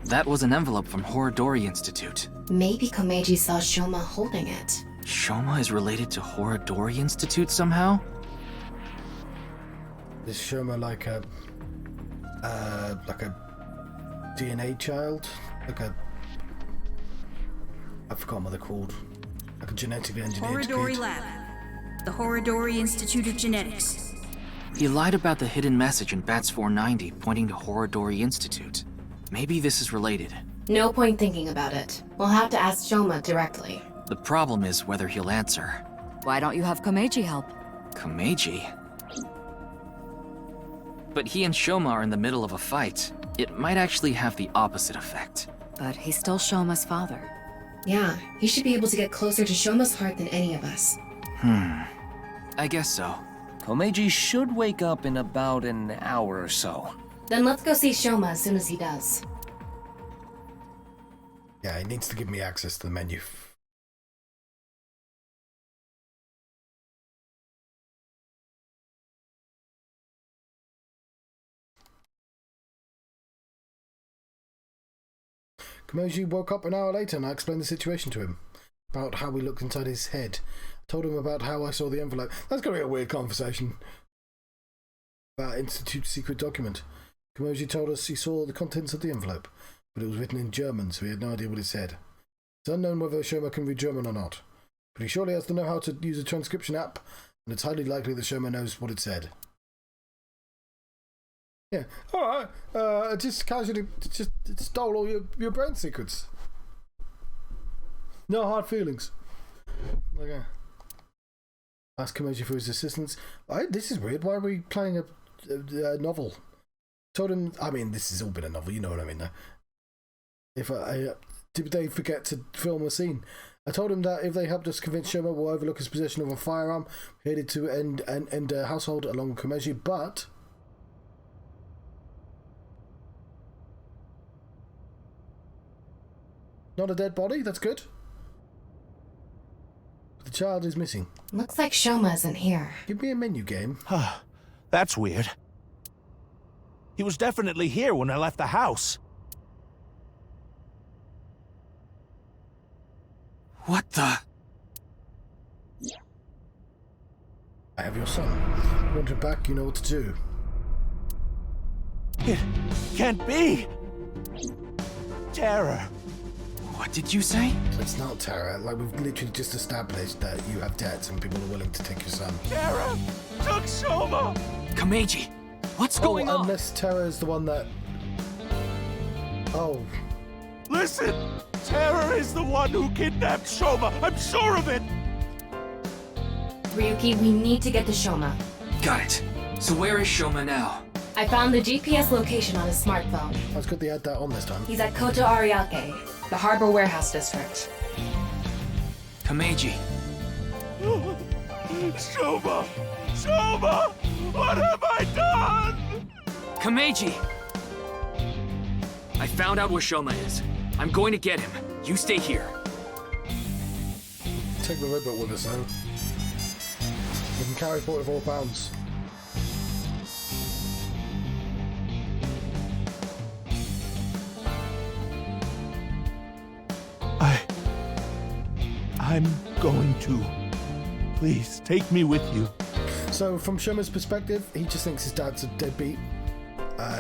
That was an envelope from Horodori Institute. maybe Komeiji saw Shoma holding it. Shoma is related to Horodori Institute somehow? Is Shoma like a DNA child? I've forgotten what they're called. Like a genetically engineered Horodori kid. Lab. The Horodori Institute of Genetics. He lied about the hidden message in Bats 490 pointing to Horodori Institute. Maybe this is related. No point thinking about it. We'll have to ask Shoma directly. The problem is whether he'll answer. Why don't you have Komeiji help? Komeiji? But he and Shoma are in the middle of a fight. It might actually have the opposite effect. But he's still Shoma's father. Yeah, he should be able to get closer to Shoma's heart than any of us. I guess so. Komeiji should wake up in about an hour or so. Then let's go see Shoma as soon as he does. Yeah, he needs to give me access to the menu. Komeiji woke up an hour later and I explained the situation to him. About how we looked inside his head. I told him about how I saw the envelope. That's going to be a weird conversation. About Institute's secret document. Komeiji told us he saw the contents of the envelope, but it was written in German, so he had no idea what it said. It's unknown whether Shoma can read German or not, but he surely has to know how to use a transcription app, and it's highly likely that Shoma knows what it said. Yeah, alright, I just casually just stole all your brain secrets. No hard feelings. Okay. Ask Komeiji for his assistance. This is weird, why are we playing a novel? Told him, I mean, this has all been a novel, you know what I mean though. If did they forget to film a scene? I told him that if they helped us convince Shoma we'll overlook his possession of a firearm, headed to end a household along with Komeiji, but not a dead body, that's good. But the child is missing. Looks like Shoma isn't here. Give me a menu game. That's weird. He was definitely here when I left the house. What the? I have your son. You want him back, you know what to do. It can't be! Terror. What did you say? It's not terror. Like, we've literally just established that you have debts and people are willing to take your son. Terror took Shoma! Komeiji, what's going on? Unless Terror is the one that... Oh. Listen! Terror is the one who kidnapped Shoma! I'm sure of it! Ryuki, we need to get to Shoma. Got it. So where is Shoma now? I found the GPS location on his smartphone. That's good they had that on this time. He's at Koto Ariake, the Harbor Warehouse District. Komeiji. Shoma! Shoma! What have I done? Komeiji! I found out where Shoma is. I'm going to get him. You stay here. Take the rowboat with us, though. We can carry 44 pounds. I'm going to. Please, take me with you. So from Shoma's perspective, he just thinks his dad's a deadbeat,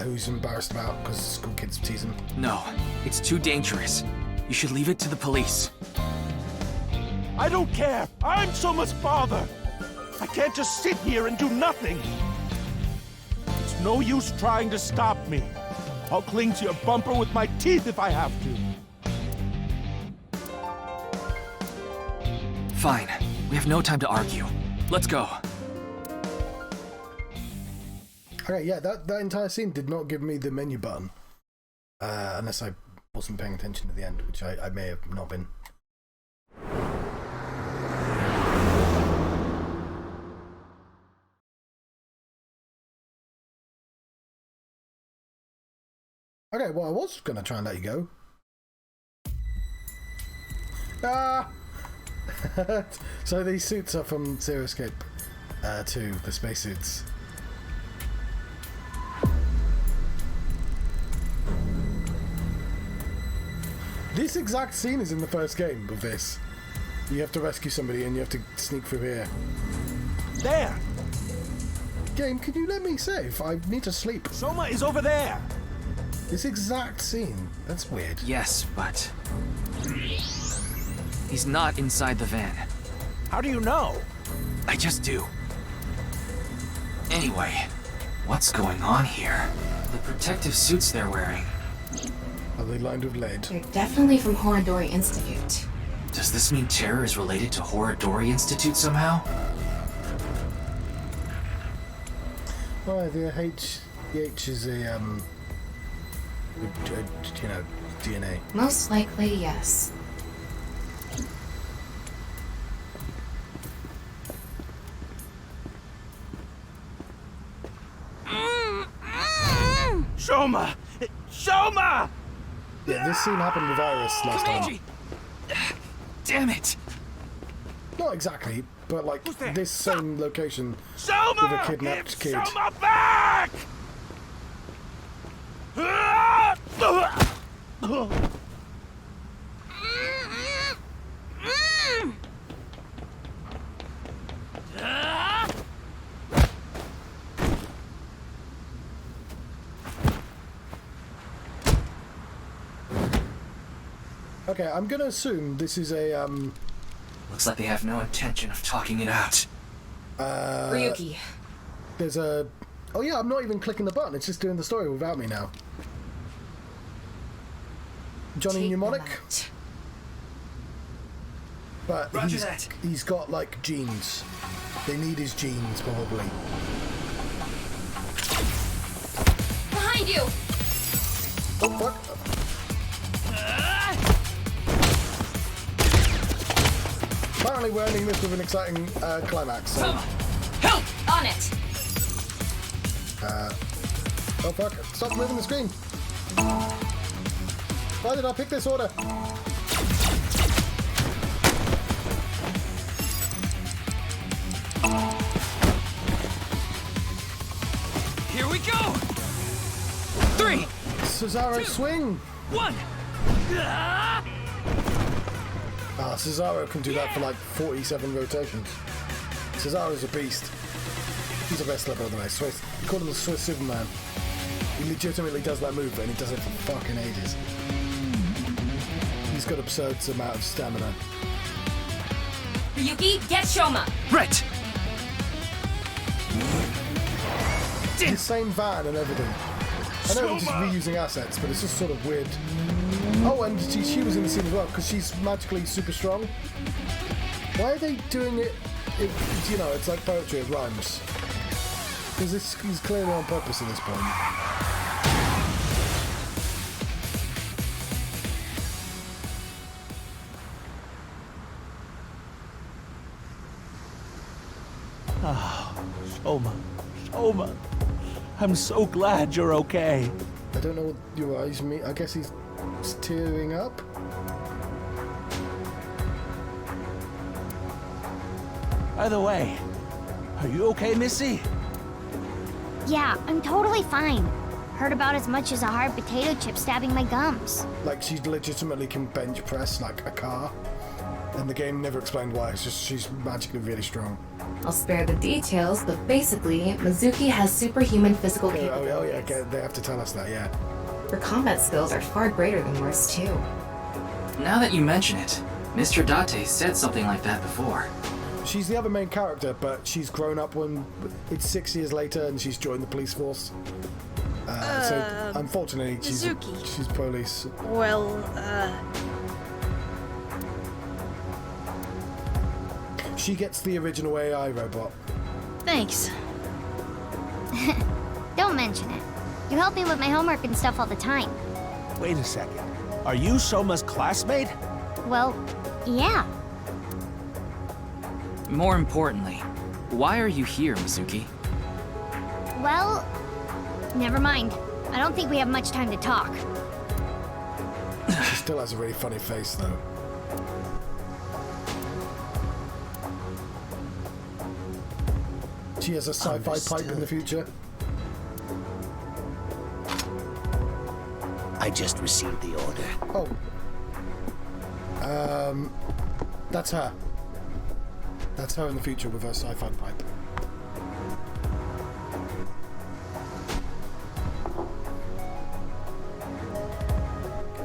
who's embarrassed about because school kids tease him. No, it's too dangerous. You should leave it to the police. I don't care. I'm Soma's father. I can't just sit here and do nothing. It's no use trying to stop me. I'll cling to your bumper with my teeth if I have to. Fine. We have no time to argue. Let's go. Okay, yeah, that entire scene did not give me the menu button. Unless I wasn't paying attention at the end, which I may have not been. Okay, well, I was going to try and let you go. Ah! So these suits are from Zero Escape 2, the spacesuits. This exact scene is in the first game of this. You have to rescue somebody and you have to sneak through here. There! Game, can you let me save? I need to sleep. Soma is over there! This exact scene. That's weird. Yes, but... he's not inside the van. How do you know? I just do. Anyway, what's going on here? The protective suits they're wearing. Are they lined with lead? They're definitely from Horadori Institute. Does this mean terror is related to Horadori Institute somehow? Oh, the H is a, you know, DNA. Most likely, yes. Shoma! Shoma! Yeah, this scene happened with Iris last time. Damn it! Not exactly, but like this same location Soma! with a kidnapped kid. Soma back! Okay, I'm gonna assume this is a Looks like they have no intention of talking it out. Ryuki. There's a... Oh yeah, I'm not even clicking the button, it's just doing the story without me now. Johnny Mnemonic? But he's got like genes. They need his genes probably. Behind you! Oh fuck! Apparently we're ending this with an exciting climax, so... Help! On it! Oh fuck, stop moving the screen! Why did I pick this order? Here we go! 3! Cesaro swing! 1! Cesaro can do that for like 47 rotations. Cesaro's a beast. He's the best level of the race. Swiss. You call him the Swiss Superman. He legitimately does that move, and he does it for fucking ages. He's got absurd amount of stamina. Ryuki, get Shoma! Right! The same van and everything. I know we're just reusing assets, but it's just sort of weird. Oh, and she was in the scene as well, because she's magically super strong. Why are they doing it? You know, it's like poetry, it rhymes. Because this is clearly on purpose at this point. Oh, Shoma. Shoma. I'm so glad you're okay. I don't know what your eyes mean. I guess he's tearing up. By the way, are you okay, Missy? Yeah, I'm totally fine. Heard about as much as a hard potato chip stabbing my gums. Like she legitimately can bench press like a car. And the game never explained why. It's just she's magically really strong. I'll spare the details, but basically, Mizuki has superhuman physical capabilities. Oh, yeah, okay, they have to tell us that, yeah. Her combat skills are far greater than yours, too. Now that you mention it, Mr. Date said something like that before. She's the other main character, but she's grown up when it's 6 years later and she's joined the police force. So, unfortunately, she's police. Well, She gets the original AI robot. thanks. Don't mention it. You help me with my homework and stuff all the time. Wait a second. Are you Soma's classmate? Well, yeah. More importantly, why are you here, Mizuki? Well, never mind. I don't think we have much time to talk. She still has a really funny face, though. She has a sci-fi pipe in the future. I just received the order. Oh. That's her. That's her in the future with her sci-fi pipe.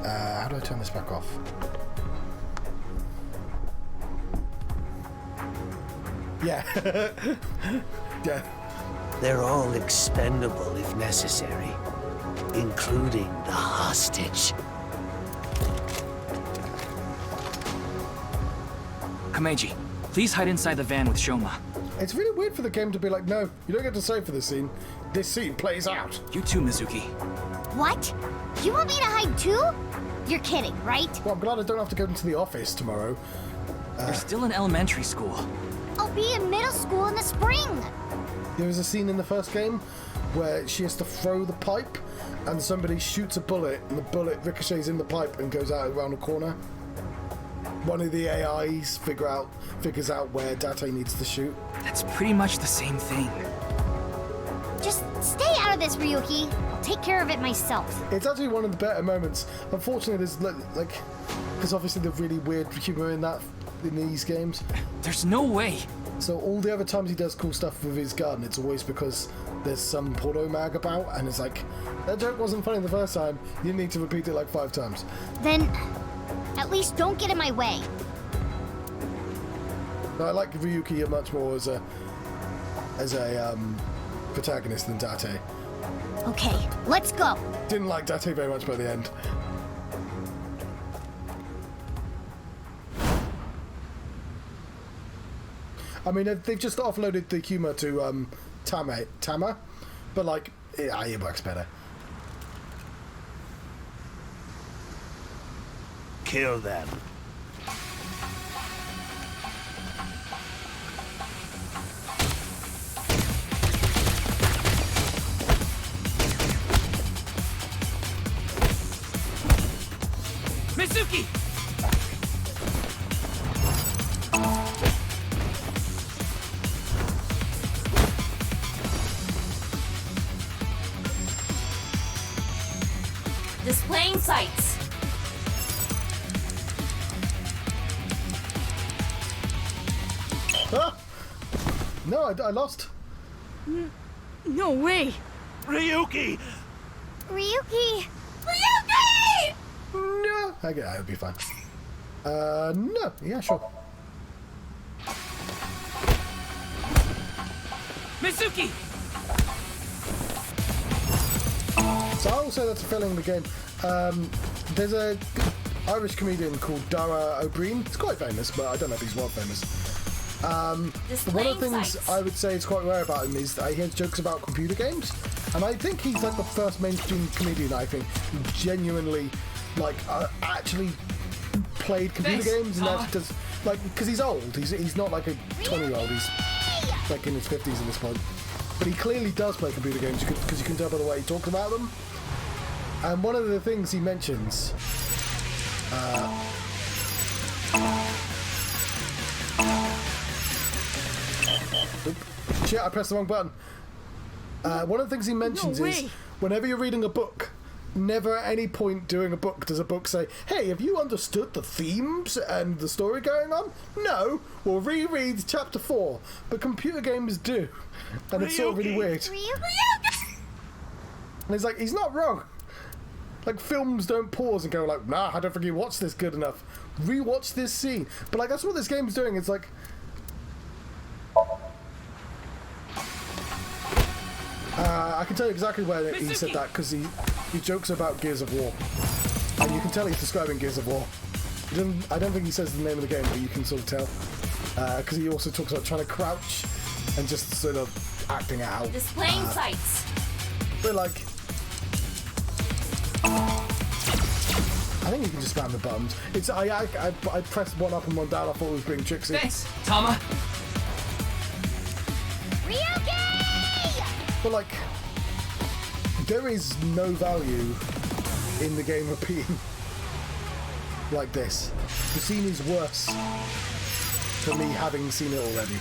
How do I turn this back off? Yeah. Yeah. They're all expendable if necessary, including the hostage. Kameji, please hide inside the van with Shoma. It's really weird for the game to be like, no, you don't get to save for this scene. This scene plays out. You too, Mizuki. What? You want me to hide too? You're kidding, right? Well, I'm glad I don't have to go into the office tomorrow. You're still in elementary school. I'll be in middle school in the spring. There was a scene in the first game where she has to throw the pipe and somebody shoots a bullet and the bullet ricochets in the pipe and goes out around a corner. One of the AIs figures out where Date needs to shoot. That's pretty much the same thing. Just stay out of this, Ryuki. I'll take care of it myself. It's actually one of the better moments. Unfortunately, there's like, because obviously the really weird humor in these games. There's no way. So all the other times he does cool stuff with his gun, it's always because there's some porno mag about, and it's like, that joke wasn't funny the first time. You need to repeat it like 5 times. Then, at least don't get in my way. No, I like Ryuki much more as a protagonist than Date. Okay, let's go. Didn't like Date very much by the end. I mean, they've just offloaded the humor to Tama, but like, it works better. Kill them. Mizuki! Displaying sights. Ah! No, I lost. No way. Ryuki! Ryuki! Ryuki! No. Okay, it'll be fine. No. Yeah, sure. Mizuki! So I will say that's a failing in the game. There's a Irish comedian called Dara O'Brien. He's quite famous, but I don't know if he's world famous. One of the things I would say is quite rare about him is that he has jokes about computer games, and I think he's like the first mainstream comedian I think who genuinely actually played computer games and actually does, like, because he's old. He's not like a 20-year-old. He's like in his 50s at this point. But he clearly does play computer games because you can tell by the way he talks about them. And one of the things he mentions. Shit, I pressed the wrong button. One of the things he mentions is whenever you're reading a book never at any point doing a book does a book say, hey, have you understood the themes and the story going on? No, we'll reread chapter 4. But computer games do. And it's sort of really weird. And it's like, he's not wrong. Like, films don't pause and go like, nah, I don't think you watched this good enough. Rewatch this scene. But like, that's what this game's doing. It's like... I can tell you exactly where he said that, because he jokes about Gears of War. And you can tell he's describing Gears of War. I don't think he says the name of the game, but you can sort of tell. Because he also talks about trying to crouch and just sort of acting out. Displaying sights. But like... I think you can just spam the buttons. It's I pressed one up and one down. I thought it was being tricksy. Thanks, Tama. But like, there is no value in the game of being like this. The scene is worse for me having seen it already.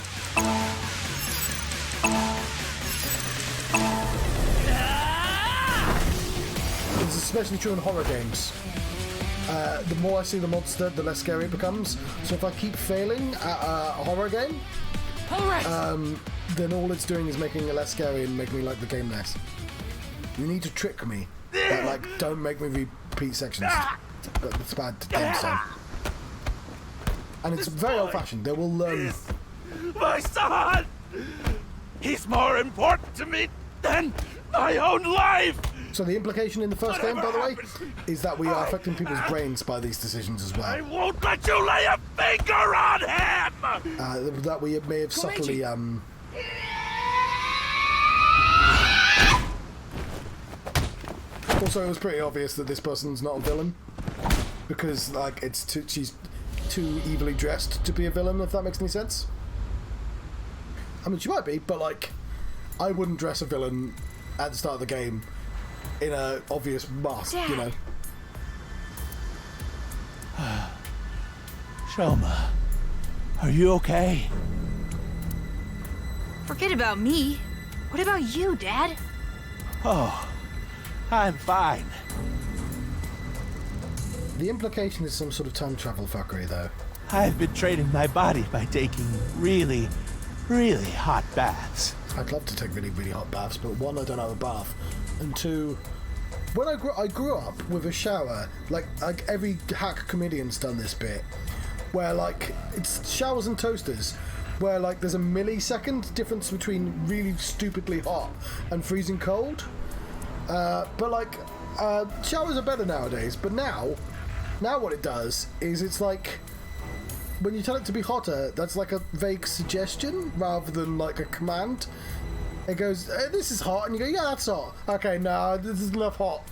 It's especially true in horror games. The more I see the monster, the less scary it becomes. So if I keep failing at a horror game, then all it's doing is making it less scary and making me like the game less. You need to trick me, but like, don't make me repeat sections. It's bad game style. And it's very old-fashioned. They will learn. My son! He's more important to me than my own life! So the implication in the first game, by the way, is that we are affecting people's brains by these decisions as well. I won't let you lay a finger on him! That we may have subtly, Also, it was pretty obvious that this person's not a villain, because like she's too evilly dressed to be a villain, if that makes any sense. I mean, she might be, but like, I wouldn't dress a villain at the start of the game in a obvious mask, you know. Shelma, are you okay? Forget about me. What about you, Dad? Oh, I'm fine. The implication is some sort of time travel fuckery, though. I've been training my body by taking really, really hot baths. I'd love to take really, really hot baths, but one, I don't have a bath, and two, when I grew up with a shower, like every hack comedian's done this bit, where like it's showers and toasters, where like there's a millisecond difference between really stupidly hot and freezing cold. But like showers are better nowadays. But now what it does is it's like when you tell it to be hotter, that's like a vague suggestion rather than like a command. It goes, this is hot, and you go, yeah, that's hot. Okay, no, this is enough hot,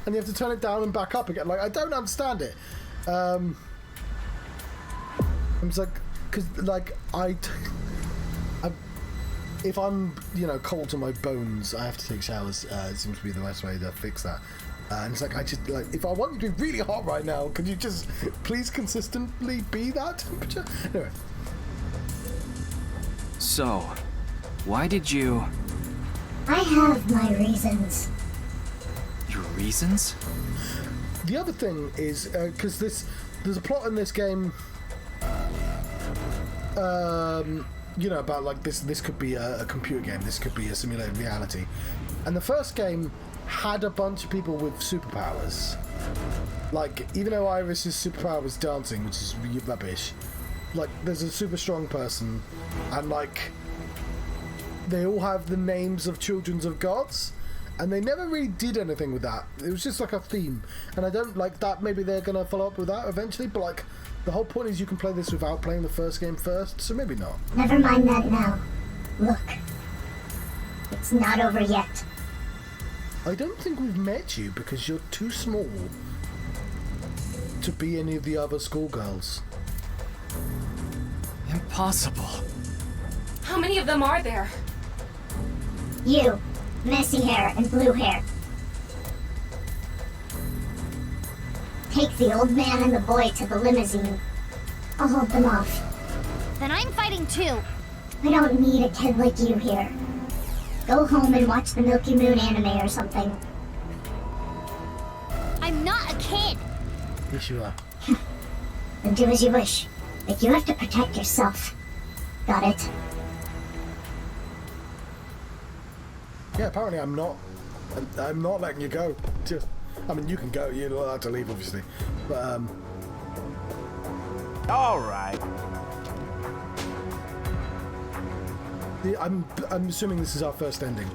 and you have to turn it down and back up again. Like, I don't understand it. I'm just like, because like if I'm cold to my bones, I have to take showers. It seems to be the best way to fix that. And it's like, I just like, if I want you to be really hot right now, could you just please consistently be that temperature? Anyway. So, why did you... I have my reasons. Your reasons? The other thing is, because there's a plot in this game, about like this could be a computer game, this could be a simulated reality. And the first game had a bunch of people with superpowers. Like, even though Iris's superpower was dancing, which is rubbish, like, there's a super strong person, and like, they all have the names of children of gods, and they never really did anything with that. It was just like a theme, and I don't like that. Maybe they're gonna follow up with that eventually, but like, the whole point is you can play this without playing the first game first, so maybe not. Never mind that now. Look, it's not over yet. I don't think we've met you because you're too small to be any of the other schoolgirls. Impossible. How many of them are there? You, messy hair and blue hair. Take the old man and the boy to the limousine. I'll hold them off. Then I'm fighting too. I don't need a kid like you here. Go home and watch the Milky Moon anime or something. I'm not a kid. Yes, you are. Then do as you wish. But you have to protect yourself. Got it? Yeah, apparently I'm not letting you go. I mean, you can go. You're not allowed to leave, obviously. But All right. I'm assuming this is our first ending.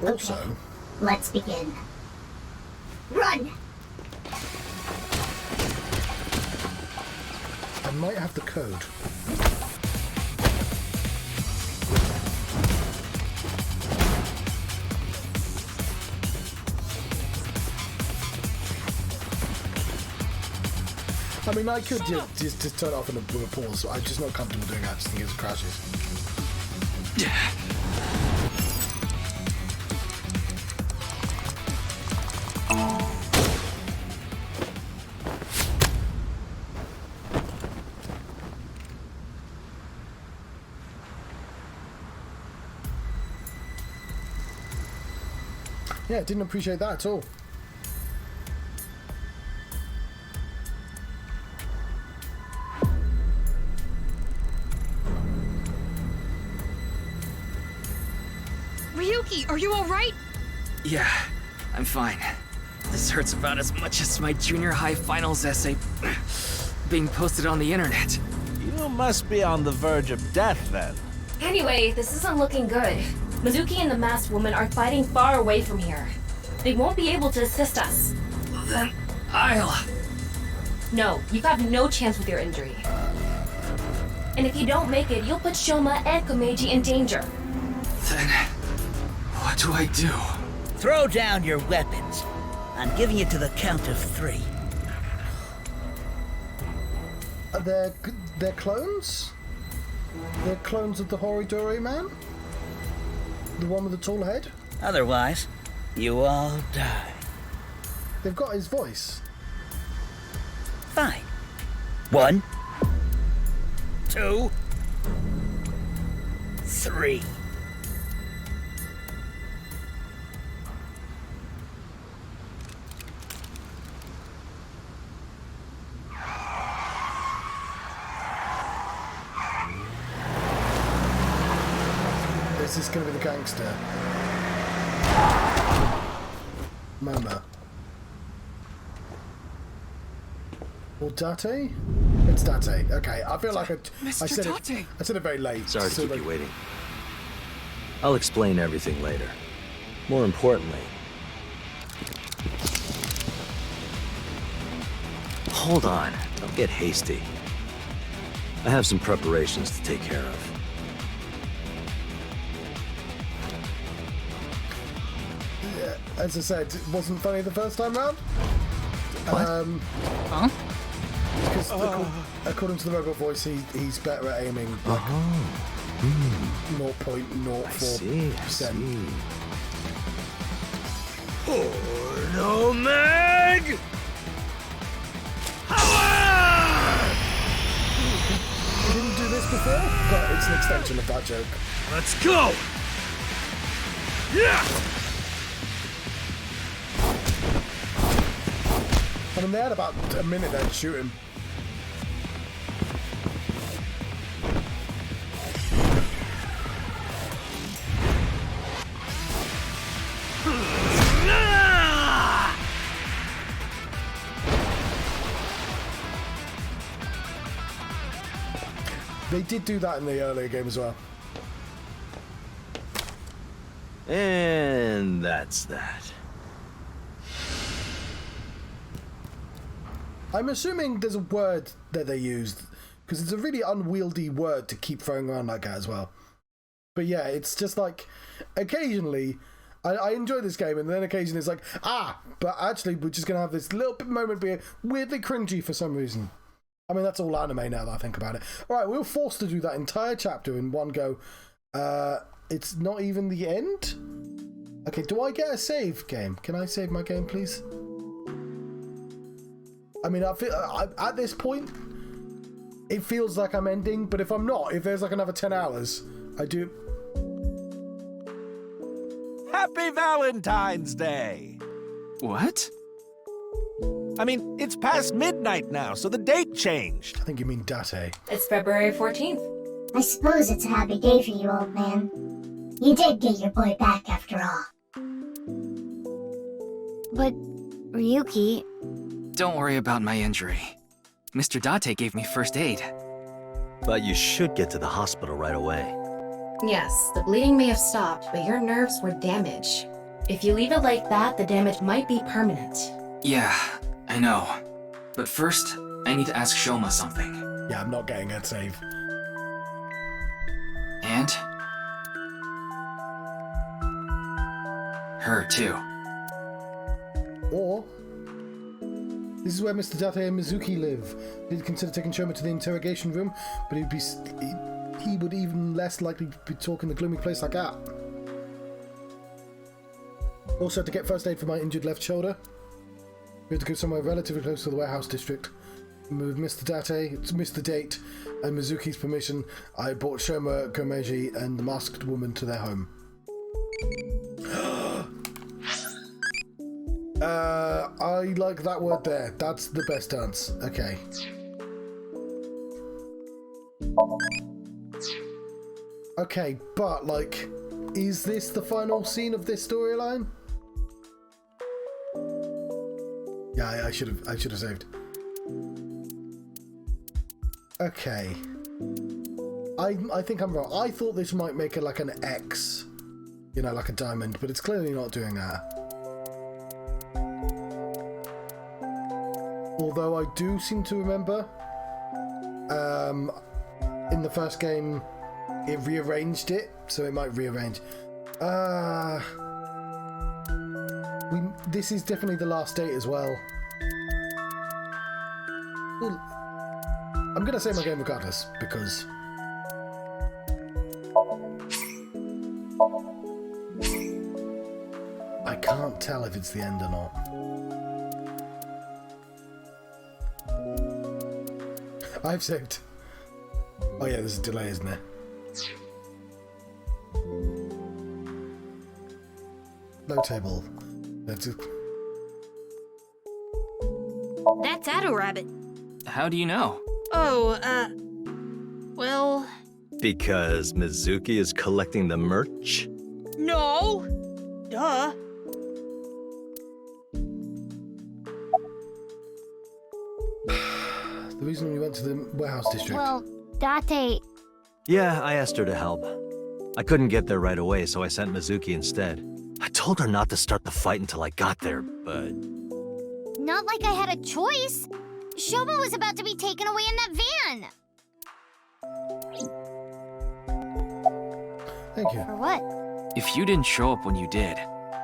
Also, okay. Let's begin. Run! I might have the code. I mean, I could just turn it off in a pause. I'm just not comfortable doing that just in case it crashes. Yeah, didn't appreciate that at all. Ryuki, are you alright? Yeah, I'm fine. This hurts about as much as my junior high finals essay being posted on the internet. You must be on the verge of death, then. Anyway, this isn't looking good. Mizuki and the masked woman are fighting far away from here. They won't be able to assist us. Then I'll... No, you have no chance with your injury. And if you don't make it, you'll put Shoma and Komeiji in danger. Then... what do I do? Throw down your weapons. I'm giving it to the count of 3. They're clones? They're clones of the Horidori man? The one with the tall head? Otherwise, you all die. They've got his voice. Fine. 1, 2, 3. Is this going to be the gangster? Mama. Or Date? It's Date. Okay, I feel like I said it very late. Sorry to keep you waiting. I'll explain everything later. More importantly... Hold on. Don't get hasty. I have some preparations to take care of. As I said, it wasn't funny the first time round. What? Huh? Because according to the robot voice, he's better at aiming. Like 0.04%. Porno Mag! We didn't do this before, but it's an extension of that joke. Let's go! Yeah! I mean, they had about a minute there to shoot him. They did do that in the earlier game as well. And that's that. I'm assuming there's a word that they used, because it's a really unwieldy word to keep throwing around like that as well. But yeah, it's just like, occasionally, I enjoy this game, and then occasionally it's like, but actually we're just going to have this little bit moment be weirdly cringy for some reason. I mean, that's all anime now that I think about it. Alright, we were forced to do that entire chapter in one go. It's not even the end? Okay, do I get a save game? Can I save my game, please? I mean, I feel at this point, it feels like I'm ending, but if I'm not, if there's like another 10 hours, I do... Happy Valentine's Day! What? I mean, it's past midnight now, so the date changed. I think you mean Date. It's February 14th. I suppose it's a happy day for you, old man. You did get your boy back after all. But, Ryuki... Don't worry about my injury. Mr. Date gave me first aid. But you should get to the hospital right away. Yes, the bleeding may have stopped, but your nerves were damaged. If you leave it like that, the damage might be permanent. Yeah, I know. But first, I need to ask Shoma something. Yeah, I'm not getting a save. And? Her, too. Or... this is where Mr. Date and Mizuki live. Did consider taking Shoma to the interrogation room, but he would even less likely be talking in a gloomy place like that. Also, to get first aid for my injured left shoulder, we had to go somewhere relatively close to the warehouse district. With Mr. Date, and Mizuki's permission, I brought Shoma, Komeiji, and the masked woman to their home. I like that word there. That's the best dance. Okay. Okay, but, like, is this the final scene of this storyline? Yeah, I should have saved. Okay. I think I'm wrong. I thought this might make it like an X. You know, like a diamond, but it's clearly not doing that. Although I do seem to remember, in the first game, it rearranged it, so it might rearrange. This is definitely the last date as well. Ooh, I'm gonna save my game regardless, because... I can't tell if it's the end or not. I've saved. Oh yeah, there's a delay, isn't there? Low table. That's Addo Rabbit. How do you know? Oh, well... Because Mizuki is collecting the merch? No! Duh. The reason we went to the warehouse district. Well, Date... Yeah, I asked her to help. I couldn't get there right away, so I sent Mizuki instead. I told her not to start the fight until I got there, but... Not like I had a choice. Shoma was about to be taken away in that van. Thank you. For what? If you didn't show up when you did,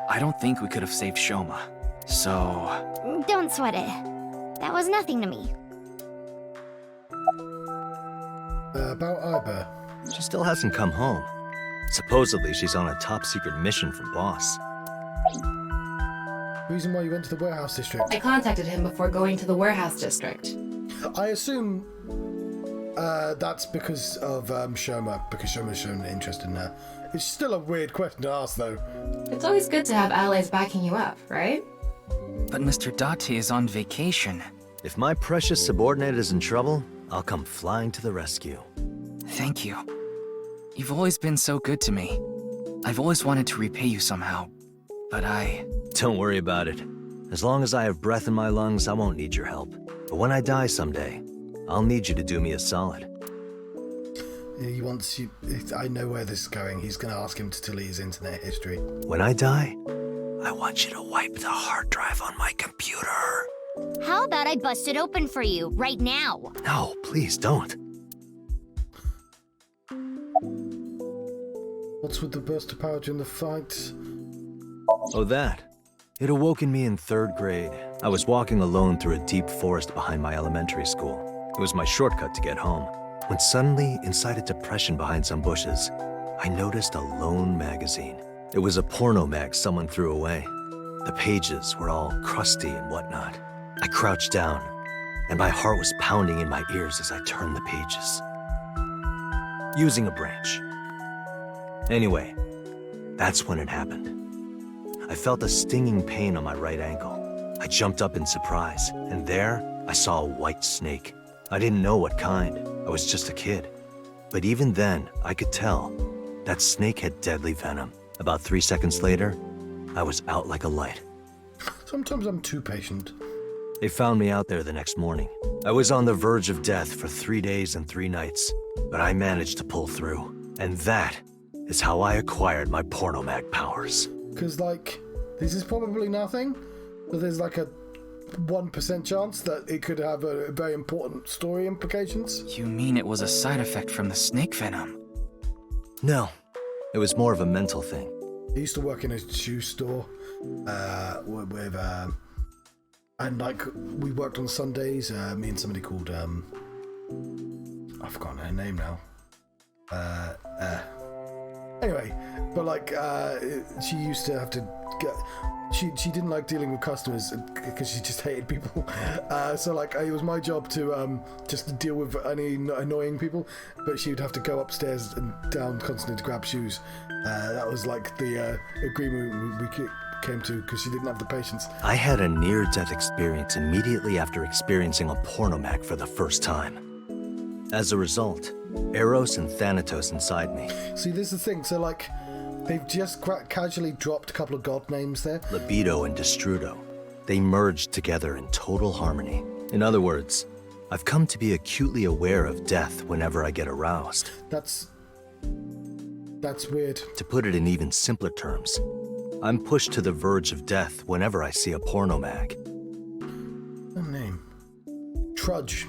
I don't think we could have saved Shoma. So... Don't sweat it. That was nothing to me. About Iber. She still hasn't come home. Supposedly, she's on a top-secret mission from Boss. Reason why you went to the warehouse district. I contacted him before going to the warehouse district. I assume that's because of Shoma, because Shoma's shown interest in her. It's still a weird question to ask, though. It's always good to have allies backing you up, right? But Mr. Date is on vacation. If my precious subordinate is in trouble, I'll come flying to the rescue. Thank you. You've always been so good to me. I've always wanted to repay you somehow, but Don't worry about it. As long as I have breath in my lungs, I won't need your help. But when I die someday, I'll need you to do me a solid. He wants you... I know where this is going. He's going to ask him to delete his internet history. When I die, I want you to wipe the hard drive on my computer. How about I bust it open for you, right now? No, please don't. What's with the burst of power during the fight? Oh, that. It awoke in me in 3rd grade. I was walking alone through a deep forest behind my elementary school. It was my shortcut to get home. When suddenly, inside a depression behind some bushes, I noticed a lone magazine. It was a porno mag someone threw away. The pages were all crusty and whatnot. I crouched down, and my heart was pounding in my ears as I turned the pages. Using a branch. Anyway, that's when it happened. I felt a stinging pain on my right ankle. I jumped up in surprise, and there, I saw a white snake. I didn't know what kind. I was just a kid. But even then, I could tell that snake had deadly venom. About 3 seconds later, I was out like a light. Sometimes I'm too patient. They found me out there the next morning. I was on the verge of death for 3 days and 3 nights, but I managed to pull through. And that is how I acquired my pornomag powers. Because, like, this is probably nothing, but there's like a 1% chance that it could have a very important story implications. You mean it was a side effect from the snake venom? No, it was more of a mental thing. I used to work in a shoe store and like we worked on Sundays. Me and somebody called I've forgotten her name now. Anyway, but like she used to have to get. She didn't like dealing with customers because she just hated people. So like it was my job to just to deal with any annoying people, but she would have to go upstairs and down constantly to grab shoes. That was like the agreement we came to because she didn't have the patience. I had a near-death experience immediately after experiencing a pornomag for the first time. As a result, Eros and Thanatos inside me. See, this is the thing. So like. They've just casually dropped a couple of god names there. Libido and Destrudo. They merged together in total harmony. In other words, I've come to be acutely aware of death whenever I get aroused. That's weird. To put it in even simpler terms, I'm pushed to the verge of death whenever I see a pornomag. No name. Trudge.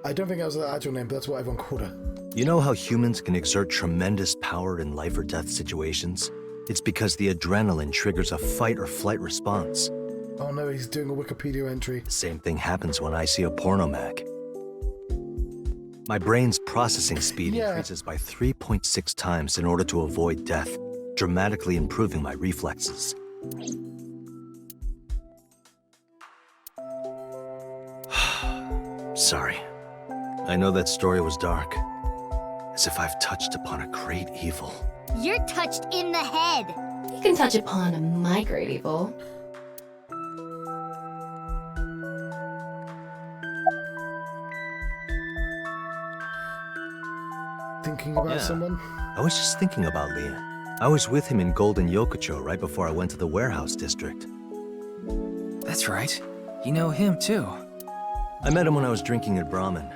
I don't think that was the actual name, but that's what everyone called her. You know how humans can exert tremendous power in life or death situations? It's because the adrenaline triggers a fight or flight response. Oh no, he's doing a Wikipedia entry. The same thing happens when I see a pornomag. My brain's processing speed increases by 3.6 times in order to avoid death, dramatically improving my reflexes. Sorry. I know that story was dark. As if I've touched upon a great evil. You're touched in the head. You can touch upon my great evil. Thinking about someone? I was just thinking about Liam. I was with him in Golden Yokocho right before I went to the warehouse district. That's right. You know him too. I met him when I was drinking at Brahmin.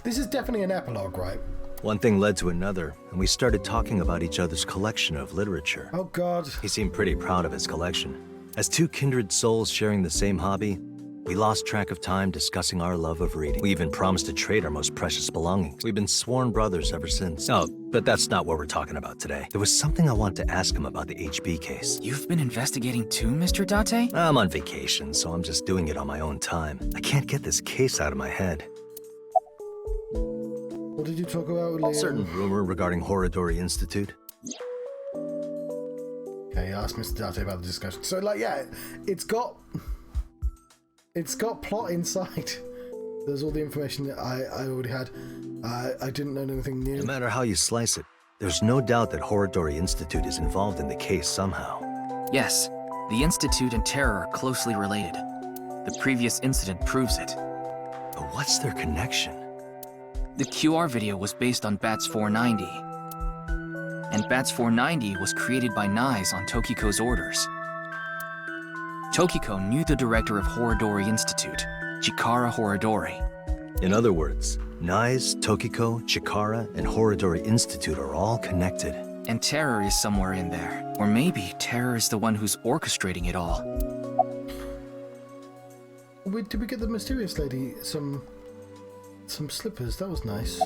This is definitely an epilogue, right? One thing led to another, and we started talking about each other's collection of literature. Oh God. He seemed pretty proud of his collection. As two kindred souls sharing the same hobby, we lost track of time discussing our love of reading. We even promised to trade our most precious belongings. We've been sworn brothers ever since. Oh, but that's not what we're talking about today. There was something I wanted to ask him about the HB case. You've been investigating too, Mr. Date? I'm on vacation, so I'm just doing it on my own time. I can't get this case out of my head. What did you talk about with Liam? Certain rumor regarding Horodori Institute. Okay, ask Mr. Date about the discussion. So, like, yeah, it's got plot inside. There's all the information that I already had. I didn't know anything new. No matter how you slice it, there's no doubt that Horodori Institute is involved in the case somehow. Yes, the Institute and Terror are closely related. The previous incident proves it. But what's their connection? The QR video was based on Bats 490. And Bats 490 was created by Nyes on Tokiko's orders. Tokiko knew the director of Horodori Institute, Chikara Horodori. In other words, Nyes, Tokiko, Chikara, and Horodori Institute are all connected. And Terror is somewhere in there. Or maybe Terror is the one who's orchestrating it all. Wait, did we get the mysterious lady some slippers? That was nice.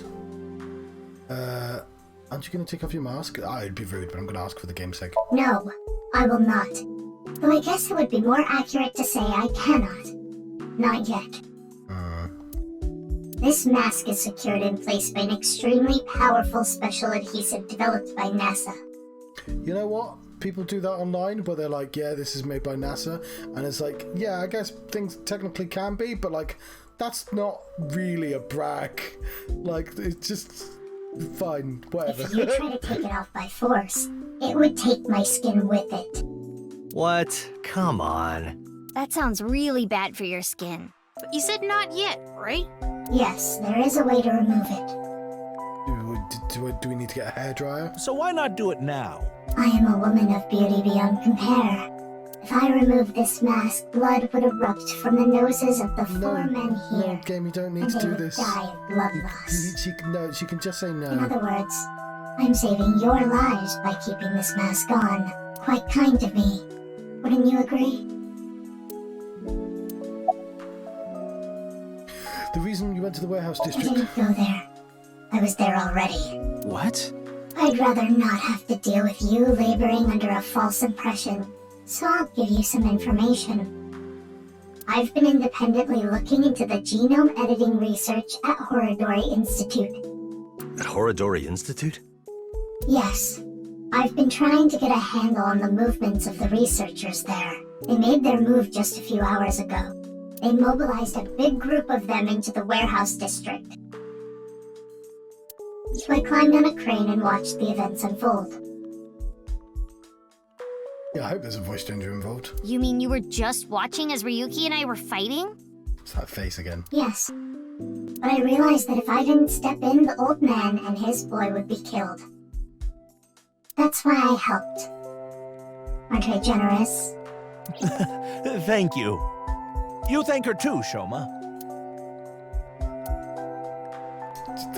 Aren't you going to take off your mask? I'd be rude, but I'm going to ask for the game's sake. No, I will not. Though I guess it would be more accurate to say I cannot. Not yet. This mask is secured in place by an extremely powerful special adhesive developed by NASA. You know what? People do that online, where they're like, yeah, this is made by NASA. And it's like, yeah, I guess things technically can be, but like, that's not really a brag. Like, it's just... Fine, whatever. If you try to take it off by force, it would take my skin with it. What? Come on. That sounds really bad for your skin. But you said not yet, right? Yes, there is a way to remove it. Do we need to get a hairdryer? So why not do it now? I am a woman of beauty beyond compare. If I remove this mask, blood would erupt from the noses of the four men here. No, Game, you don't need and to they do would this. die of blood loss. She can just say no. In other words, I'm saving your lives by keeping this mask on. Quite kind of me. Wouldn't you agree? The reason you went to the warehouse I district... didn't go there. I was there already. What? I'd rather not have to deal with you laboring under a false impression, so I'll give you some information. I've been independently looking into the genome editing research at Horodori Institute. At Horodori Institute? Yes. I've been trying to get a handle on the movements of the researchers there. They made their move just a few hours ago. They mobilized a big group of them into the warehouse district. So I climbed on a crane and watched the events unfold. Yeah, I hope there's a voice changer involved. You mean you were just watching as Ryuki and I were fighting? It's that face again. Yes. But I realized that if I didn't step in, the old man and his boy would be killed. That's why I helped. Aren't I generous? Thank you. You thank her too, Shoma.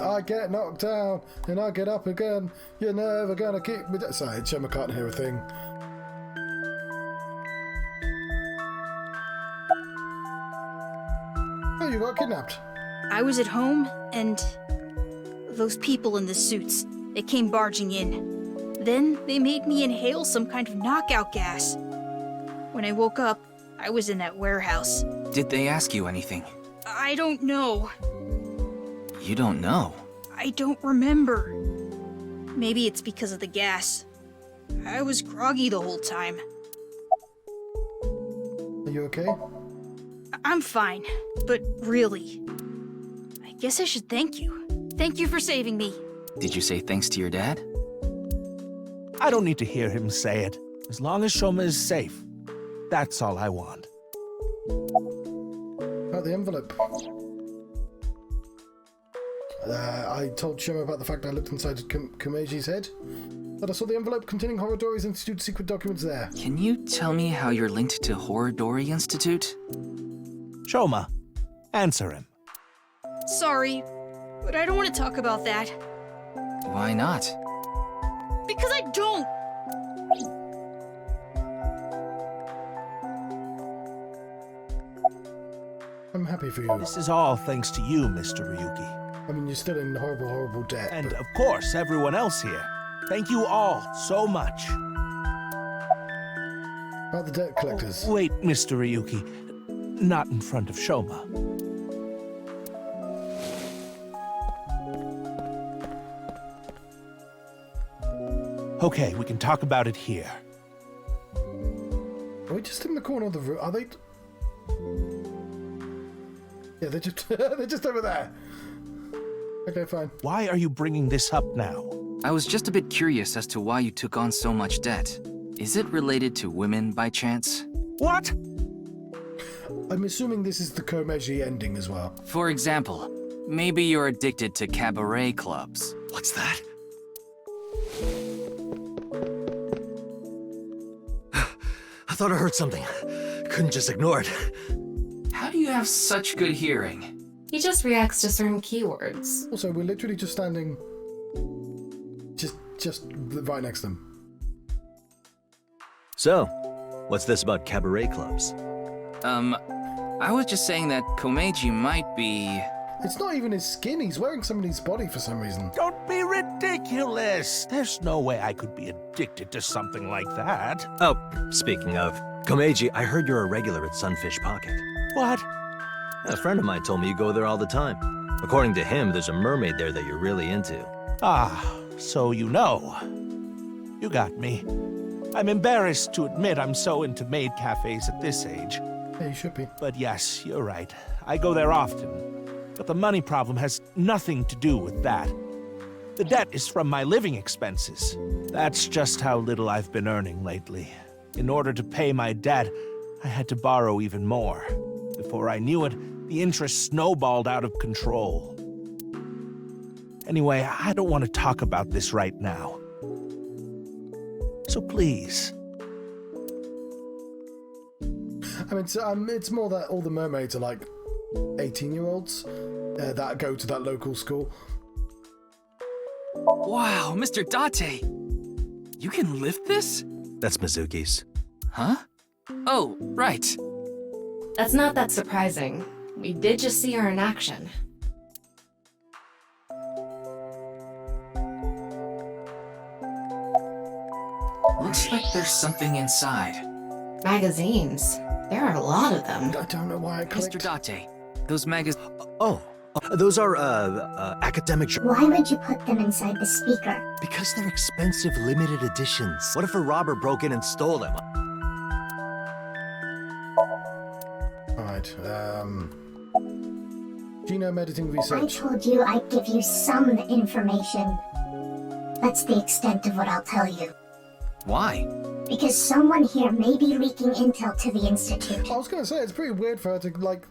I get knocked down, and I get up again. You're never gonna keep me down. Sorry, Shoma can't hear a thing. Oh, you got kidnapped. I was at home, and those people in the suits, they came barging in. Then they made me inhale some kind of knockout gas. When I woke up, I was in that warehouse. Did they ask you anything? I don't know. You don't know? I don't remember. Maybe it's because of the gas. I was groggy the whole time. Are you okay? I'm fine, but really, I guess I should thank you. Thank you for saving me. Did you say thanks to your dad? I don't need to hear him say it. As long as Shoma is safe. That's all I want. About the envelope. I told Shoma about the fact I looked inside Komeji's head. That I saw the envelope containing Horodori's Institute secret documents there. Can you tell me how you're linked to Horodori Institute? Shoma, answer him. Sorry, but I don't want to talk about that. Why not? Because I don't! I'm happy for you. This is all thanks to you, Mr. Ryuki. I mean, you're still in horrible, horrible debt. And but... of course, everyone else here. Thank you all so much. About the debt collectors. Wait, Mr. Ryuki. Not in front of Shoma. Okay, we can talk about it here. Are we just in the corner of the room? Are they... Yeah, they're just, they're just over there. Okay, fine. Why are you bringing this up now? I was just a bit curious as to why you took on so much debt. Is it related to women by chance? What? I'm assuming this is the Komeji ending as well. For example, maybe you're addicted to cabaret clubs. What's that? I thought I heard something. Couldn't just ignore it. How do you have such good hearing? He just reacts to certain keywords. Also, we're literally just standing... Just right next to them. So, what's this about cabaret clubs? I was just saying that Komeji might be... It's not even his skin, he's wearing somebody's body for some reason. Don't be ridiculous! There's no way I could be addicted to something like that. Oh, speaking of, Komeji, I heard you're a regular at Sunfish Pocket. What? A friend of mine told me you go there all the time. According to him, there's a mermaid there that you're really into. Ah, so you know. You got me. I'm embarrassed to admit I'm so into maid cafes at this age. Yeah, you should be. But yes, you're right. I go there often. But the money problem has nothing to do with that. The debt is from my living expenses. That's just how little I've been earning lately. In order to pay my debt, I had to borrow even more. Before I knew it, the interest snowballed out of control. Anyway, I don't want to talk about this right now. So please. I mean, it's more that all the mermaids are like 18-year-olds that go to that local school. Wow, Mr. Date! You can lift this? That's Mizuki's. Huh? Oh, right. That's not that surprising. We did just see her in action. Looks like there's something inside. Magazines. There are a lot of them. I don't know why I clicked. Mr. Date, those magazines... Oh, those are, academic... Why would you put them inside the speaker? Because they're expensive, limited editions. What if a robber broke in and stole them? Alright, genome editing I research. told you I'd give you some information. That's the extent of what I'll tell you. Why? Because someone here may be leaking intel to the Institute. I was going to say, it's pretty weird for her to, like...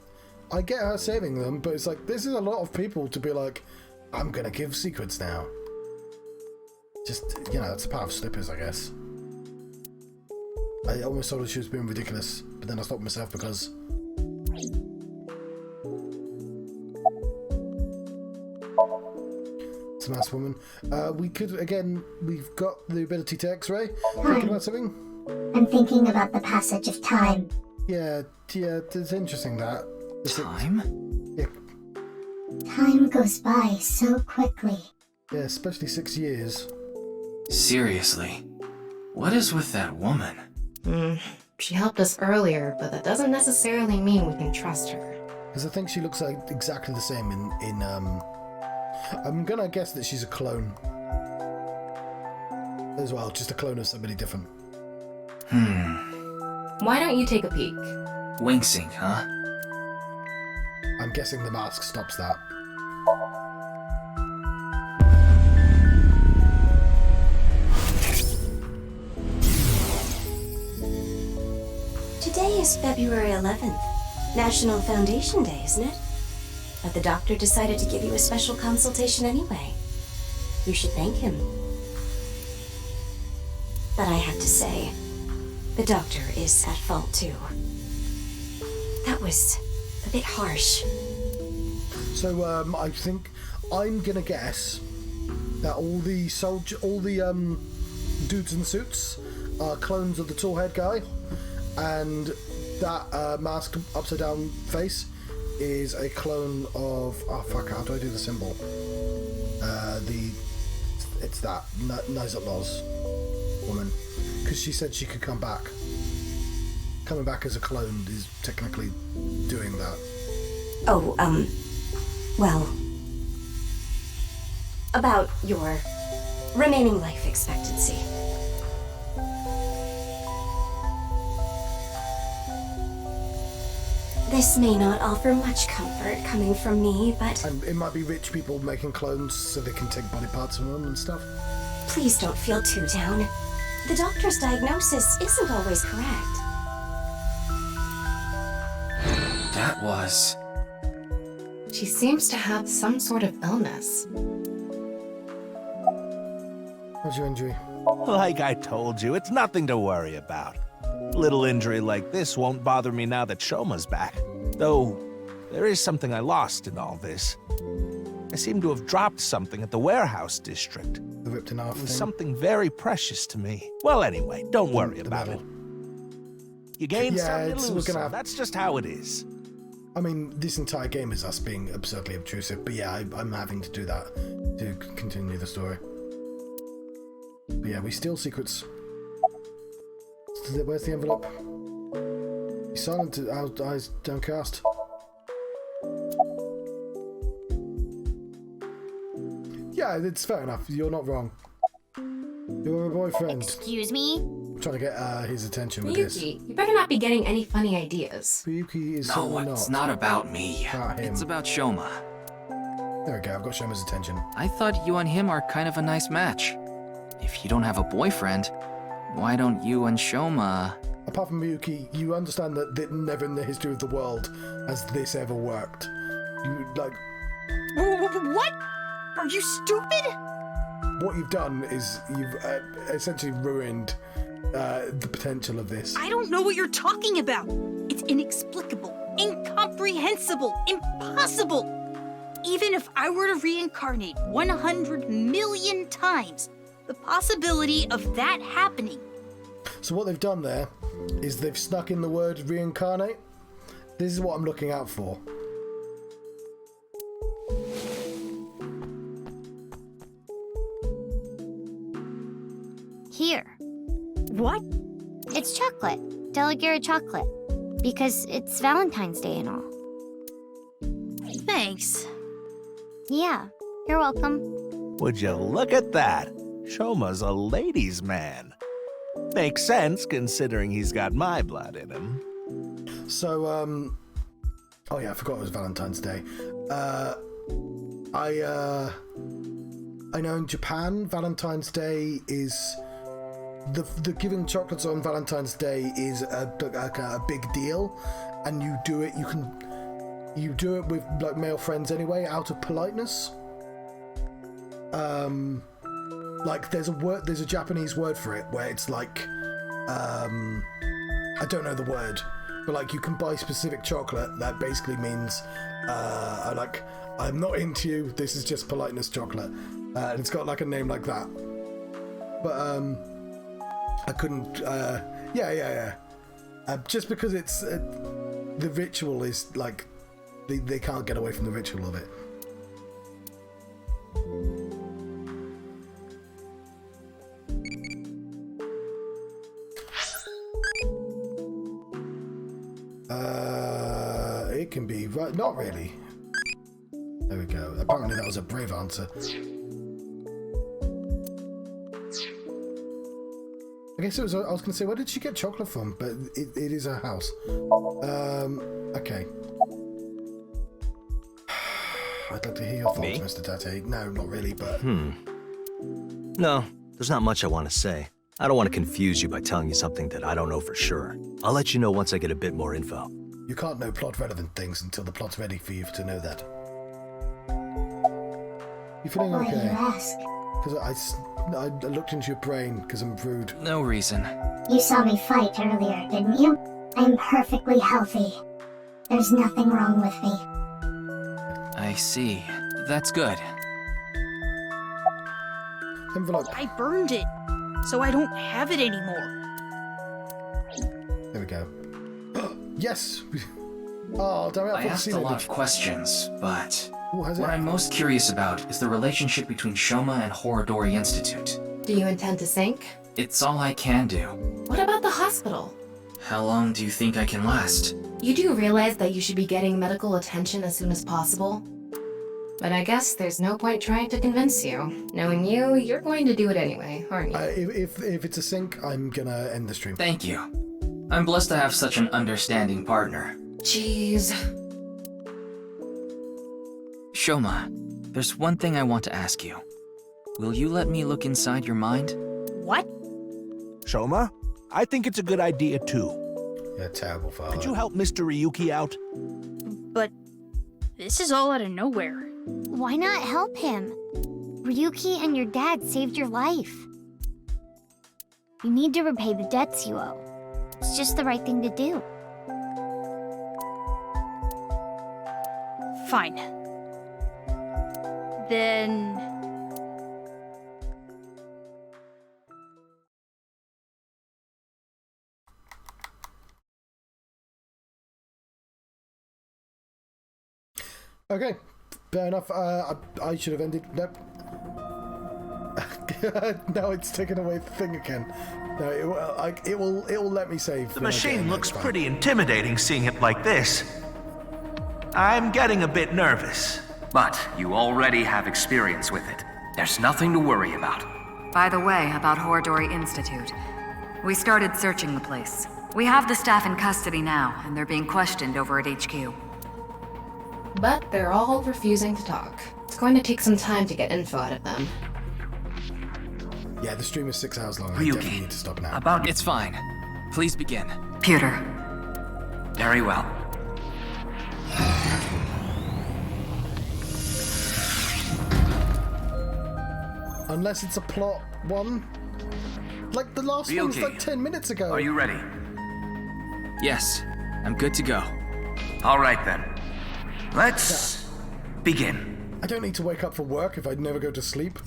I get her saving them, but it's like, this is a lot of people to be like, I'm going to give secrets now. Just, you know, it's a part of slippers, I guess. I almost thought she was being ridiculous, but then I stopped myself because... It's a nice woman. We could, again, we've got the ability to X-ray. Thinking about something? I'm thinking about the passage of time. Yeah, it's interesting that. Time? Yeah. Time goes by so quickly. Yeah, especially 6 years. Seriously, what is with that woman? She helped us earlier, but that doesn't necessarily mean we can trust her. Because I think she looks like exactly the same in I'm gonna guess that she's a clone. As well, just a clone of somebody different. Why don't you take a peek? Wing sync, huh? I'm guessing the mask stops that. Today is February 11th, National Foundation Day, isn't it? But the doctor decided to give you a special consultation anyway. You should thank him. But I have to say, the doctor is at fault too. That was a bit harsh. So I think I'm gonna guess that all the dudes in suits are clones of the tall head guy, and that masked upside down face is a clone of, oh fuck, how do I do the symbol? It's that Nizatloz woman, because she said she could come back. Coming back as a clone is technically doing that. Oh, well, about your remaining life expectancy. This may not offer much comfort coming from me, but... And it might be rich people making clones so they can take body parts from them and stuff. Please don't feel too down. The doctor's diagnosis isn't always correct. That was... She seems to have some sort of illness. How's your injury? Like I told you, it's nothing to worry about. Little injury like this won't bother me now that Shoma's back. Though, there is something I lost in all this. I seem to have dropped something at the warehouse district. The ripped in half It was thing? something very precious to me. Well, anyway, don't worry about it. You gain some, you lose some. That's just how it is. I mean, this entire game is us being absurdly obtrusive, but yeah, I'm having to do that to continue the story. But yeah, we steal secrets. Where's the envelope? He's silent, our eyes downcast. Yeah, it's fair enough. You're not wrong. You're a boyfriend. Excuse me? I'm trying to get his attention with this. Miyuki, you better not be getting any funny ideas. Miyuki is No, certainly it's not. not about me. About him. It's about Shoma. There we go, I've got Shoma's attention. I thought you and him are kind of a nice match. If you don't have a boyfriend, why don't you and Shoma... Apart from Miyuki, you understand that never in the history of the world has this ever worked. You, like... What? Are you stupid? What you've done is you've essentially ruined the potential of this. I don't know what you're talking about. It's inexplicable, incomprehensible, impossible. Even if I were to reincarnate 100 million times, the possibility of that happening. So what they've done there is they've snuck in the word reincarnate. This is what I'm looking out for. Here. What? It's chocolate. Delegate chocolate. Because it's Valentine's Day and all. Thanks. Yeah, you're welcome. Would you look at that? Shoma's a ladies' man. Makes sense, considering he's got my blood in him. So, oh yeah, I forgot it was Valentine's Day. I know in Japan, Valentine's Day is... The giving chocolates on Valentine's Day is a big deal, and you do it with like male friends anyway, out of politeness. Like there's a Japanese word for it where it's like I don't know the word, but like you can buy specific chocolate that basically means like I'm not into you, this is just politeness chocolate, and it's got like a name like that. But I couldn't just because it's the ritual is like they can't get away from the ritual of it. It can be right. Not really. There we go. Apparently that was a brave answer. I guess it was. I was going to say, where did she get chocolate from? But it is her house. Okay. I'd like to hear your thoughts, Mr. Tate. No, not really, but... No, there's not much I want to say. I don't want to confuse you by telling you something that I don't know for sure. I'll let you know once I get a bit more info. You can't know plot-relevant things until the plot's ready for you to know that. You feeling okay? Why do you ask? Because I looked into your brain because I'm rude. No reason. You saw me fight earlier, didn't you? I'm perfectly healthy. There's nothing wrong with me. I see. That's good. Envelope. I burned it, so I don't have it anymore. There we go. Yes! Oh, damn it, I asked a lot of questions, but what I'm most curious about is the relationship between Shoma and Horodori Institute. Do you intend to sink? It's all I can do. What about the hospital? How long do you think I can last? You do realize that you should be getting medical attention as soon as possible? But I guess there's no point trying to convince you. Knowing you, you're going to do it anyway, aren't you? If it's a sink, I'm gonna end the stream. Thank you. I'm blessed to have such an understanding partner. Jeez. Shoma, there's one thing I want to ask you. Will you let me look inside your mind? What? Shoma, I think it's a good idea too. You're a terrible father. Could you help Mr. Ryuki out? But this is all out of nowhere. Why not help him? Ryuki and your dad saved your life. You need to repay the debts you owe. It's just the right thing to do. Fine. Then... Okay, fair enough. I should have ended. Nope. Now it's taken away the thing again. No, it will let me save. The machine looks pretty intimidating seeing it like this. I'm getting a bit nervous. But you already have experience with it. There's nothing to worry about. By the way, about Horodori Institute. We started searching the place. We have the staff in custody now, and they're being questioned over at HQ. But they're all refusing to talk. It's going to take some time to get info out of them. Yeah, the stream is 6 hours long. I Ryuki, definitely need to stop now. It's fine. Please begin. Pewter. Very well. Unless it's a plot one. Like the last one was Ryuki, like 10 minutes ago. Are you ready? Yes, I'm good to go. All right then. Let's begin. I don't need to wake up for work if I never go to sleep.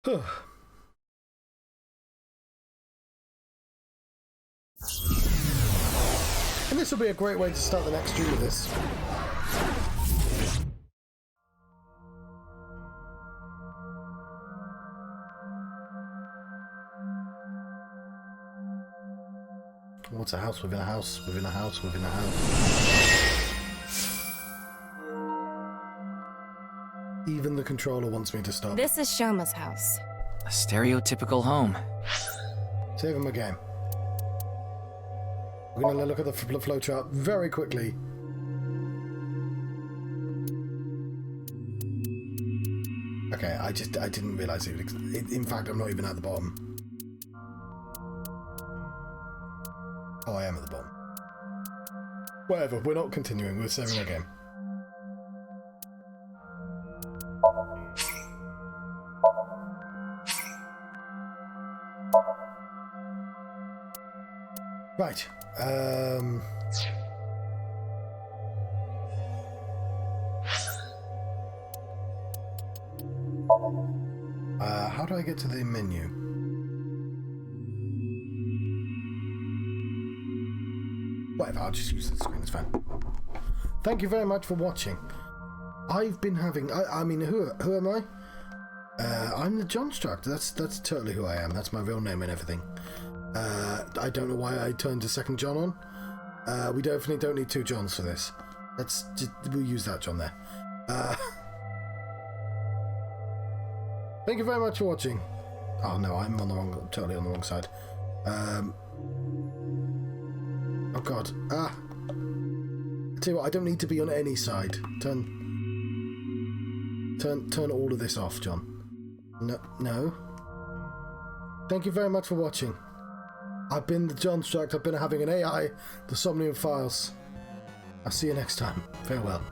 And this will be a great way to start the next stream with this. What's a house within a house within a house within a house? Even the controller wants me to stop. This is Shoma's house. A stereotypical home. Save him a game. We're going to look at the flowchart very quickly. Okay, I didn't realise it. In fact, I'm not even at the bottom. Oh, I am at the bottom. Whatever, we're not continuing. We're saving a game. Right. How do I get to the menu? Whatever, I'll just use the screen, it's fine. Thank you very much for watching. I've been having... I mean, who am I? I'm the John Struck. That's totally who I am. That's my real name and everything. I don't know why I turned a second John on. We definitely don't need 2 Johns for this. We'll use that John there. Thank you very much for watching. Oh no, I'm totally on the wrong side. Oh god. I tell you what, I don't need to be on any side. Turn all of this off, John. No. Thank you very much for watching. I've been the John Struck. I've been having an AI, the Somnium Files. I'll see you next time. Farewell.